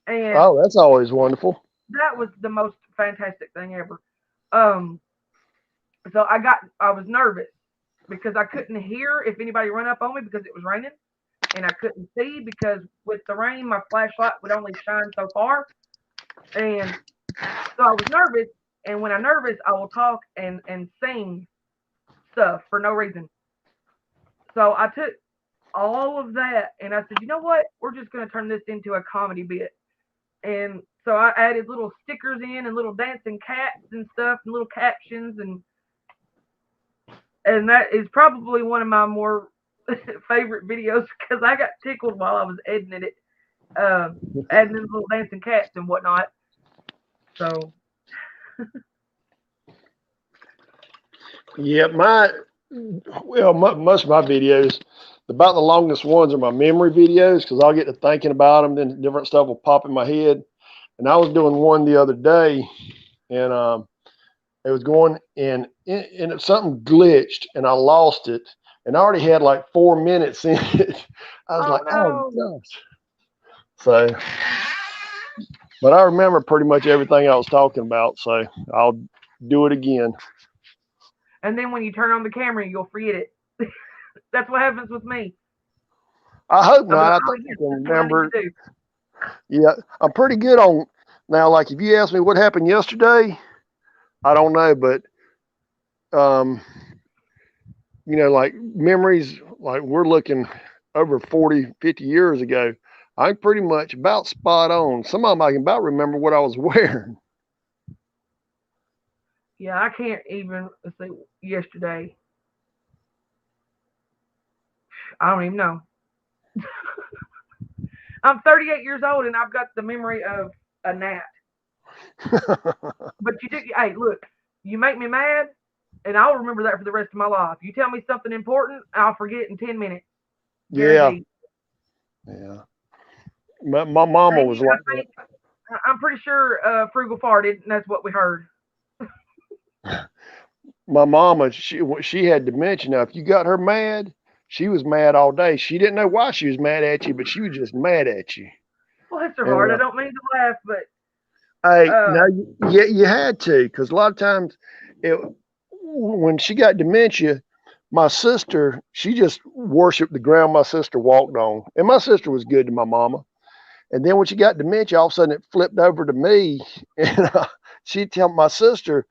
And that's always wonderful. That was the most fantastic thing ever. So I was nervous because I couldn't hear if anybody run up on me because it was raining, and I couldn't see because with the rain, my flashlight would only shine so far. And so I was nervous, and when I'm nervous, I will talk and sing stuff for no reason. So I took all of that, and I said, you know what? We're just going to turn this into a comedy bit. And so I added little stickers in and little dancing cats and stuff and little captions, and that is probably one of my more favorite videos because I got tickled while I was editing it, adding in little dancing cats and whatnot. So yeah, most of my videos, about the longest ones are my memory videos because I'll get to thinking about them, then different stuff will pop in my head. And I was doing one the other day, and it was going and something glitched, and I lost it, and I already had like 4 minutes in it. I was oh gosh. So, but I remember pretty much everything I was talking about, so I'll do it again. And then when you turn on the camera, you'll forget it. That's what happens with me. I hope not. I think I can remember. Yeah, I'm pretty good on now. Like if you ask me what happened yesterday, I don't know, but like memories, like we're looking over 40, 50 years ago. I'm pretty much about spot on. Some of them I can about remember what I was wearing. Yeah, I can't even say yesterday. I don't even know. I'm 38 years old and I've got the memory of a gnat. But you do. Hey, look, you make me mad, and I'll remember that for the rest of my life. You tell me something important, I'll forget it in 10 minutes. Guaranteed. Yeah. My mama was like that. I'm pretty sure Frugal farted, and that's what we heard. My mama, she had dementia. Now, if you got her mad, she was mad all day. She didn't know why she was mad at you, but she was just mad at you. Bless her heart. I don't mean to laugh, but hey, you had to, because a lot of times when she got dementia, my sister, she just worshiped the ground my sister walked on. And my sister was good to my mama. And then when she got dementia, all of a sudden it flipped over to me. And she'd tell my sister,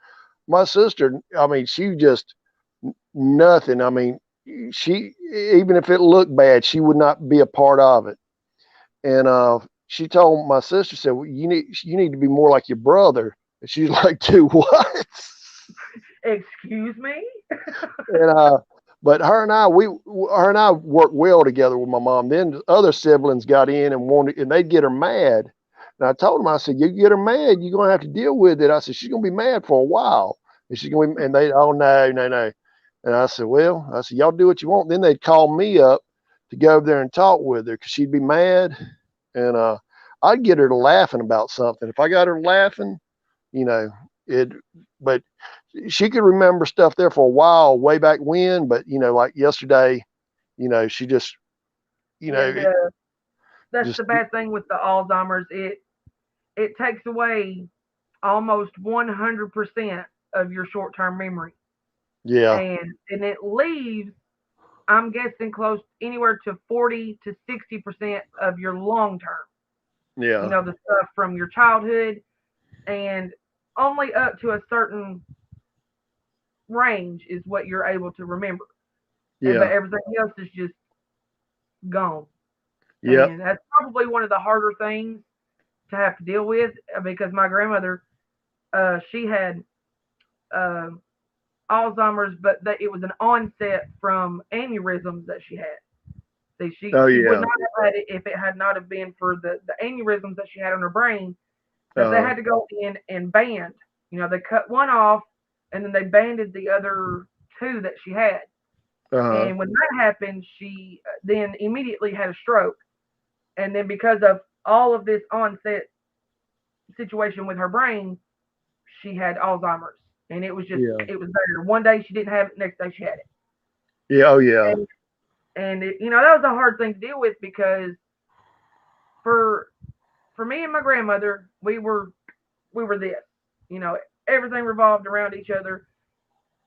I mean, she just nothing. I mean, she, even if it looked bad, she would not be a part of it. And she told my sister, said, well, you need to be more like your brother. And she's like, do what? Excuse me? And but her and I worked well together with my mom. Then the other siblings got in and wanted, and they'd get her mad. And I told them, I said, you get her mad, you're gonna have to deal with it. I said, she's gonna be mad for a while. And she's gonna be, and they, oh no, no, no. And I said, well, I said, y'all do what you want. Then they'd call me up to go over there and talk with her because she'd be mad. And I'd get her to laughing about something. If I got her laughing, you know, it, but she could remember stuff there for a while, way back when. But, you know, like yesterday, you know, she just, you know, Yeah, that's just, the bad thing with the Alzheimer's. It takes away almost 100% of your short-term memory, yeah, and it leaves, I'm guessing, close anywhere to 40 to 60% of your long-term. You yeah, know, the stuff from your childhood, and only up to a certain range is what you're able to remember, and but yeah, everything else is just gone. yep, And that's probably one of the harder things to have to deal with because my grandmother, she had uh, Alzheimer's, but that it was an onset from aneurysms that she had. See, oh she would yeah, not have had it if it had not have been for the aneurysms that she had on her brain that they uh, had to go in and band. You know, they cut one off and then they banded the other two that she had. uh, And when that happened, she then immediately had a stroke. And then because of all of this onset situation with her brain, she had Alzheimer's. And it was just, yeah, it was there. One day she didn't have it, next day she had it. yeah, oh yeah, And it, you know, that was a hard thing to deal with because for for me and my grandmother, we were this. You know, everything revolved around each other.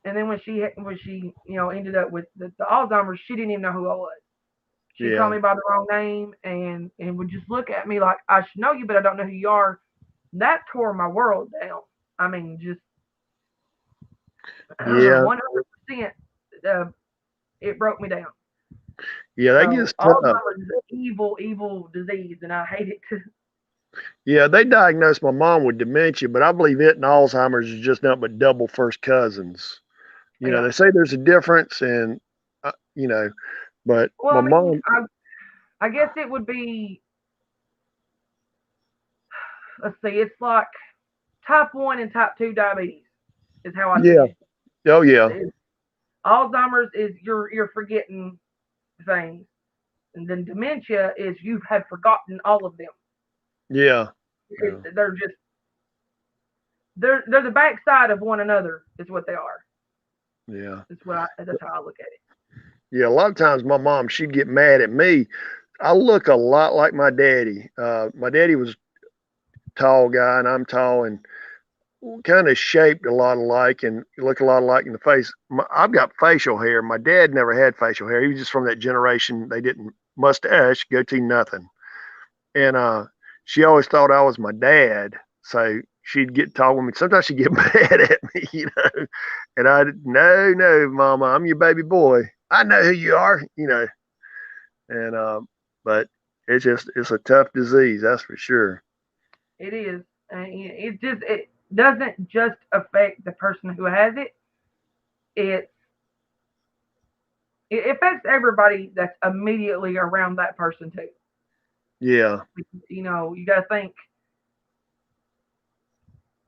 And then when she ended up with the Alzheimer's, she didn't even know who I was. She'd call yeah, me by the wrong name and would just look at me like I should know you, but I don't know who you are. That tore my world down. I mean, just yeah, 100%. Uh, it broke me down. yeah, that So gets tough. Alzheimer's is an evil, evil disease, and I hate it too. Yeah, they diagnosed my mom with dementia, but I believe it and Alzheimer's is just nothing but double first cousins. You know, Yeah. they say there's a difference, and you know, but Well, my I mean, mom, I guess it would be. Let's see. It's like type 1 and type 2 diabetes is how I see yeah, it. oh yeah, It's, Alzheimer's is you're forgetting things, and then dementia is you have forgotten all of them. yeah, yeah, They're just they're the backside of one another is what they are. yeah, That's how I look at it. yeah. A lot of times, my mom, she'd get mad at me. I look a lot like my daddy. My daddy was a tall guy, and I'm tall, and kind of shaped a lot alike, and look a lot alike in the face. I've got facial hair. My dad never had facial hair. He was just from that generation. They didn't mustache, goatee, nothing. And she always thought I was my dad. So she'd get talking with me. Sometimes she'd get mad at me, you know. And no, no, mama, I'm your baby boy. I know who you are, you know. And but it's a tough disease, that's for sure. It is. It doesn't just affect the person who has it. It it affects everybody that's immediately around that person too. Yeah, You know, you got to think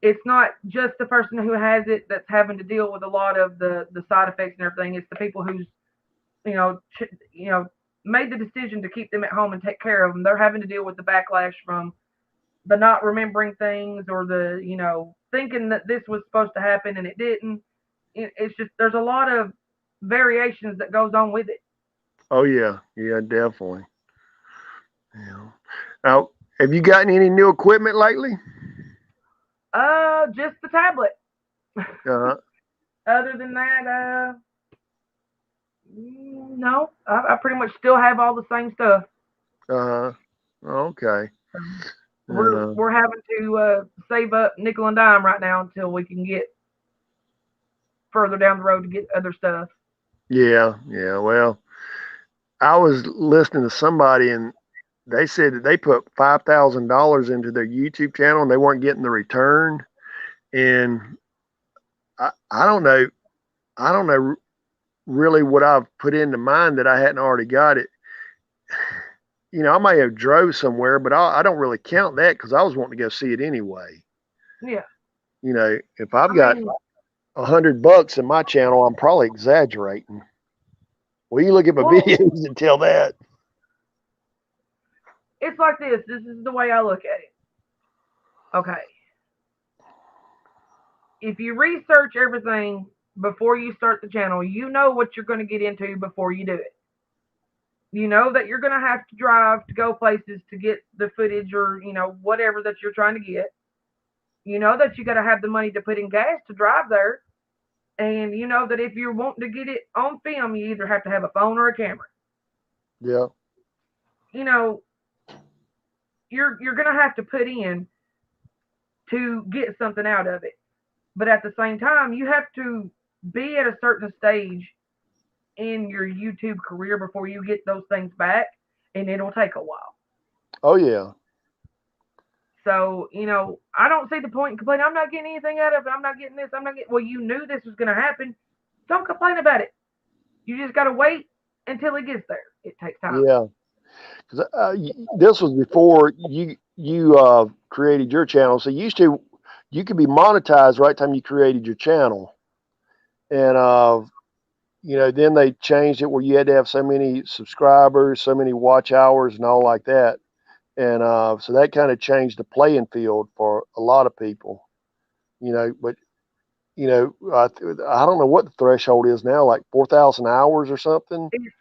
it's not just the person who has it that's having to deal with a lot of the side effects and everything. It's the people who's you know you know made the decision to keep them at home and take care of them. They're having to deal with the backlash from the not remembering things or the thinking that this was supposed to happen and it didn't. It's just there's a lot of variations that goes on with it. oh yeah, yeah, definitely. Yeah. Now, have you gotten any new equipment lately? Just the tablet. Uh, Other than that, No, I pretty much still have all the same stuff. Okay. We're having to save up nickel and dime right now until we can get further down the road to get other stuff. Yeah. Well, I was listening to somebody and they said that they put $5,000 into their YouTube channel and they weren't getting the return. And I don't know. I don't know really what I've put into mine that I hadn't already got it. I may have drove somewhere, but I don't really count that because I was wanting to go see it anyway. Yeah. If I've got $100 in my channel, I'm probably exaggerating. Well, you look at my videos and tell that. It's like this. This is the way I look at it. Okay. If you research everything before you start the channel, you know what you're going to get into before you do it. You know that you're going to have to drive to go places to get the footage or, whatever that you're trying to get. You know that you got to have the money to put in gas to drive there. And you know that if you're wanting to get it on film, you either have to have a phone or a camera. Yeah. You're going to have to put in to get something out of it. But at the same time, you have to be at a certain stage in your YouTube career before you get those things back, and it'll take a while. Oh, yeah. So, I don't see the point in complaining. I'm not getting anything out of it. I'm not getting this. Well, you knew this was going to happen. Don't complain about it. You just got to wait until it gets there. It takes time. Yeah. Because this was before you created your channel. So you could be monetized right time you created your channel. And, then they changed it where you had to have so many subscribers, so many watch hours and all like that. And so that kind of changed the playing field for a lot of people, but, I don't know what the threshold is now, like 4,000 hours or something. It's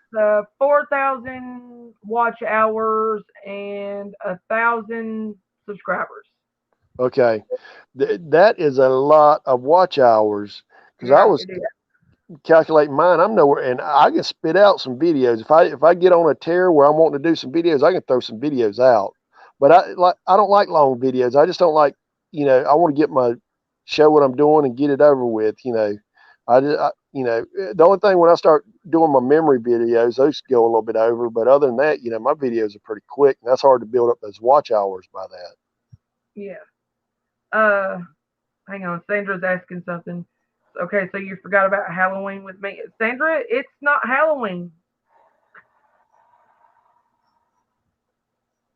4,000 watch hours and 1,000 subscribers. Okay. That is a lot of watch hours because I was calculating mine. I'm nowhere, and I can spit out some videos. If I get on a tear where I'm wanting to do some videos, I can throw some videos out. But I don't like long videos. I just don't like, I want to get show what I'm doing and get it over with. The only thing when I start doing my memory videos, those go a little bit over. But other than that, my videos are pretty quick, and that's hard to build up those watch hours by that. Yeah. Hang on. Sandra's asking something. Okay, so you forgot about Halloween with me. Sandra, it's not Halloween.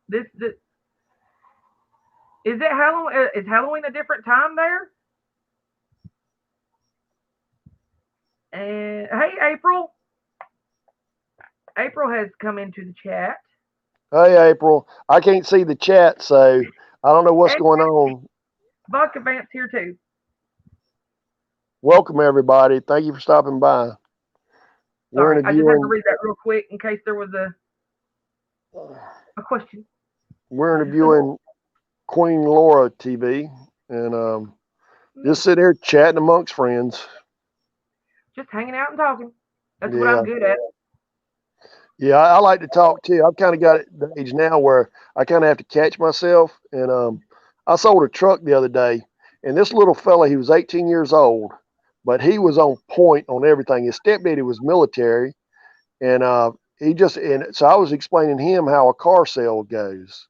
This is it Halloween? Is Halloween a different time there? And hey, April. April has come into the chat. Hey, April. I can't see the chat, so I don't know what's going on. Vodka Vance here too. Welcome, everybody. Thank you for stopping by. Sorry, I just had to read that real quick in case there was a question. We're interviewing Queen Lora TV, and just sitting here chatting amongst friends. Just hanging out and talking. That's what I'm good at. Yeah, I like to talk too. I've kind of got at the age now where I kind of have to catch myself. And I sold a truck the other day, and this little fella, he was 18 years old, but he was on point on everything. His stepdaddy was military, and so I was explaining to him how a car sale goes.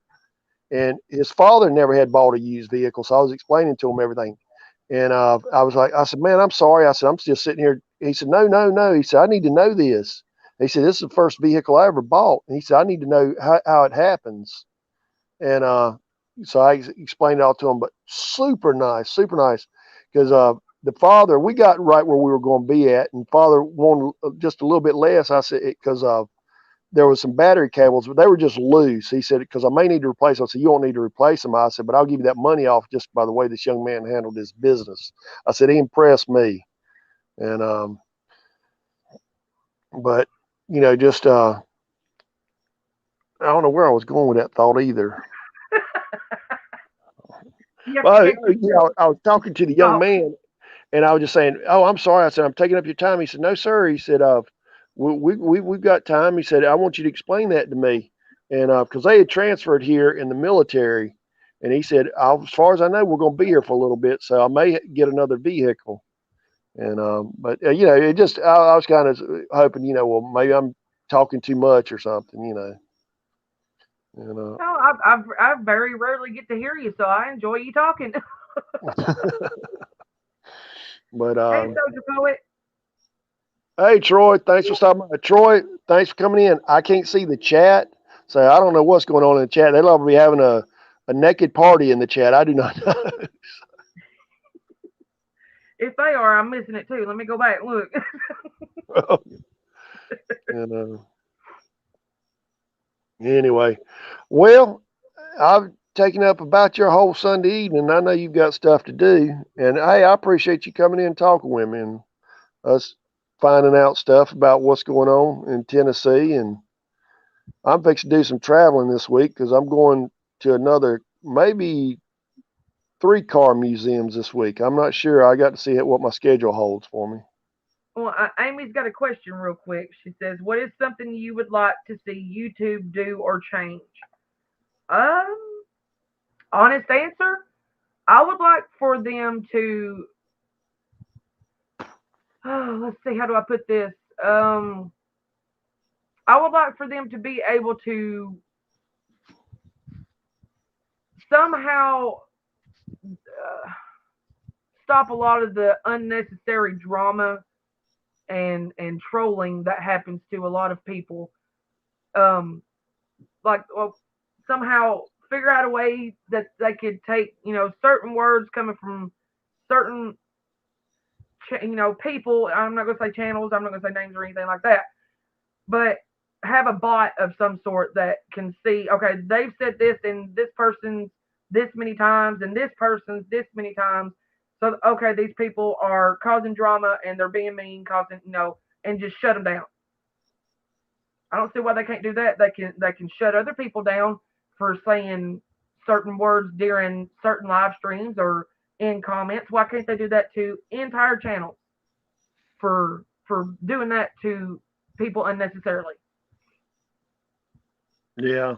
And his father never had bought a used vehicle, so I was explaining to him everything. And I said, man, I'm sorry. I said, I'm just sitting here. He said, no. He said, I need to know this. He said, this is the first vehicle I ever bought. And he said, I need to know how it happens. And so I explained it all to him, but super nice. Because the father, we got right where we were going to be at, and father wanted just a little bit less. I said, because there was some battery cables, but they were just loose. He said, because I may need to replace them. I said, you won't need to replace them. I said, but I'll give you that money off just by the way this young man handled his business. I said, he impressed me. And, but, just, I don't know where I was going with that thought either. Well, I was talking to the young man, and I was just saying, oh, I'm sorry. I said, I'm taking up your time. He said, no, sir. He said, we've got time. He said, I want you to explain that to me. And because they had transferred here in the military, and he said, as far as I know, we're going to be here for a little bit, so I may get another vehicle. And but it just I was kind of hoping, well, maybe I'm talking too much or something, And No, I very rarely get to hear you, so I enjoy you talking. but Hey, Soldier Poet. hey, Troy, thanks for stopping by. Troy, thanks for coming in. I can't see the chat, so I don't know what's going on in the chat. They'll probably be having a naked party in the chat. I do not know. If they are, I'm missing it too. Let me go back and look. and anyway, well, I've taken up about your whole Sunday evening. I know you've got stuff to do, and hey, I appreciate you coming in and talking with me and us finding out stuff about what's going on in Tennessee. And I'm fixing to do some traveling this week because I'm going to another maybe 3 car museums this week. I'm not sure. I got to see what my schedule holds for me. Well, Amy's got a question real quick. She says, "What is something you would like to see YouTube do or change?" Um, Honest answer, I would like for them to. Oh, let's see. How do I put this? Um, I would like for them to be able to somehow stop a lot of the unnecessary drama and trolling that happens to a lot of people. Um, well, somehow figure out a way that they could take certain words coming from certain people. I'm not going to say channels. I'm not going to say names or anything like that. But have a bot of some sort that can see, okay, they've said this and this person's this many times and this person's this many times. So okay, these people are causing drama and they're being mean, causing and just shut them down. I don't see why they can't do that. They can shut other people down for saying certain words during certain live streams or in comments. Why can't they do that to entire channels for doing that to people unnecessarily? Yeah,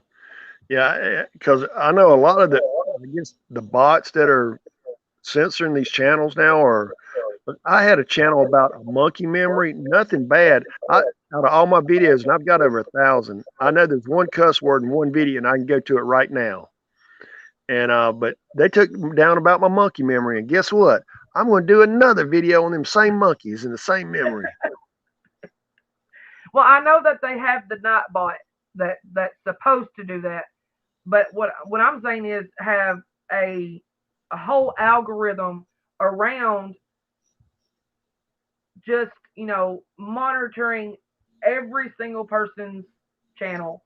yeah, because I know a lot of I guess the bots that are censoring these channels now are. I had a channel about a monkey memory, nothing bad. Out of all my videos, and I've got over 1,000. I know there's one cuss word in one video, and I can go to it right now. And but they took down about my monkey memory, and guess what? I'm going to do another video on them same monkeys and the same memory. Well, I know that they have the Nightbot that's supposed to do that, but what I'm saying is have a whole algorithm around just monitoring every single person's channel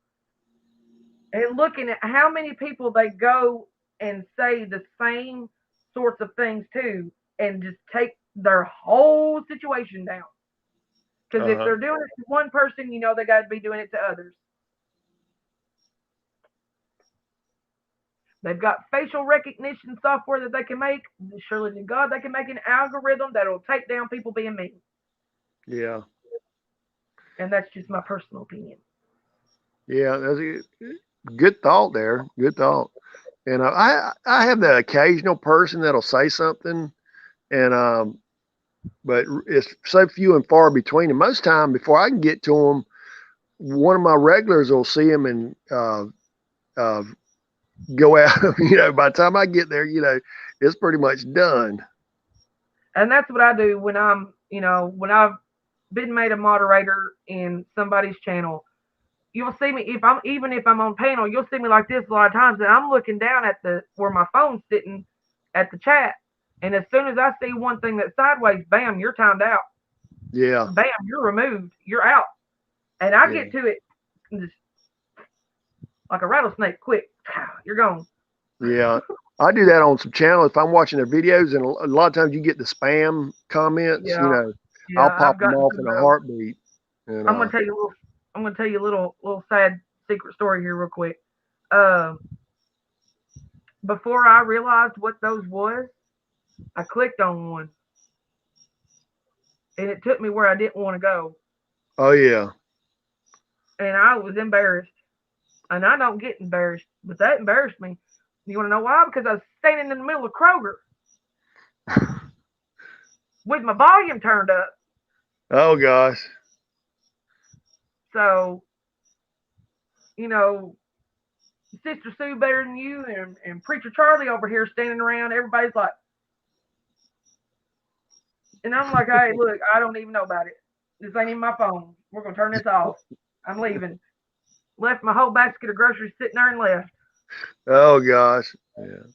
and looking at how many people they go and say the same sorts of things to, and just take their whole situation down. Because if they're doing it to one person, they got to be doing it to others. They've got facial recognition software that they can make. Surely to God, they can make an algorithm that'll take down people being mean. Yeah. And that's just my personal opinion. Yeah, that's a good thought there. Good thought. And I have the occasional person that'll say something, and but it's so few and far between. And most time, before I can get to them, one of my regulars will see them and go out. By the time I get there, it's pretty much done. And that's what I do when when I've been made a moderator in somebody's channel. You'll see me if I'm on panel, you'll see me like this a lot of times, and I'm looking down at where my phone's sitting at the chat. And as soon as I see one thing that's sideways, bam, you're timed out. Yeah. Bam, you're removed. You're out. And I get to it just like a rattlesnake, quick. You're gone. Yeah. I do that on some channels if I'm watching their videos, and a lot of times you get the spam comments. Yeah. I'll pop them off in a heartbeat. And, I'm gonna tell you a little sad secret story here real quick. Before I realized what those was, I clicked on one, and it took me where I didn't want to go. Oh, yeah. And I was embarrassed. And I don't get embarrassed, but that embarrassed me. You want to know why? Because I was standing in the middle of Kroger with my volume turned up. Oh, gosh. So, you know, Sister Sue better than you and Preacher Charlie over here standing around. Everybody's like, and I'm like, hey, look, I don't even know about it. This ain't even my phone. We're going to turn this off. I'm leaving. Left my whole basket of groceries sitting there and left. Oh, gosh. Yeah.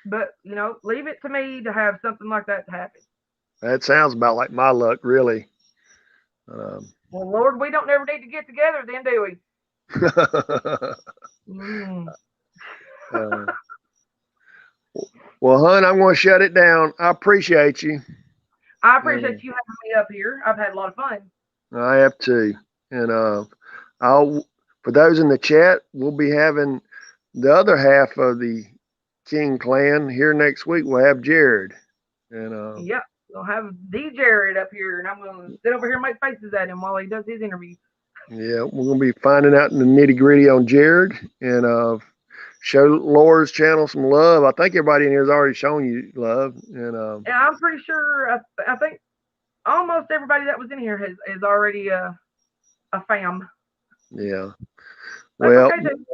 But, you know, leave it to me to have something like that happen. That sounds about like my luck, really. Well, Lord, we don't ever need to get together then, do we? Well, hon, I'm going to shut it down. I appreciate you. I appreciate you having me up here. I've had a lot of fun. I have too. And for those in the chat, we'll be having the other half of the King clan here next week. We'll have Jared. And yep, we'll have D Jared up here, and I'm going to sit over here and make faces at him while he does his interview. Yeah, we're going to be finding out in the nitty gritty on Jared and show Lora's channel some love. I think everybody in here has already shown you love. And yeah, I'm pretty sure. I think almost everybody that was in here is already a fam. Yeah. That's well, okay too.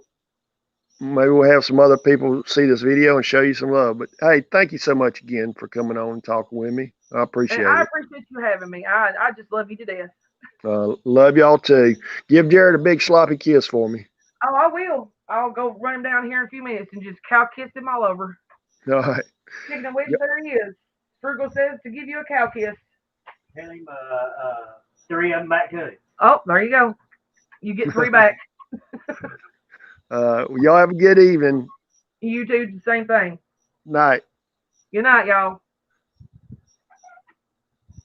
Maybe we'll have some other people see this video and show you some love. But hey, thank you so much again for coming on and talking with me. I appreciate it. I appreciate you having me. I just love you to death. Love y'all too. Give Jared a big sloppy kiss for me. Oh, I will. I'll go run him down here in a few minutes and just cow kiss him all over. All right. Speaking of which, there he is. Frugal says to give you a cow kiss. Tell him 3 of them back to it. Oh, there you go. You get 3 back. Y'all have a good evening. You do the same thing. Night. Good night, y'all.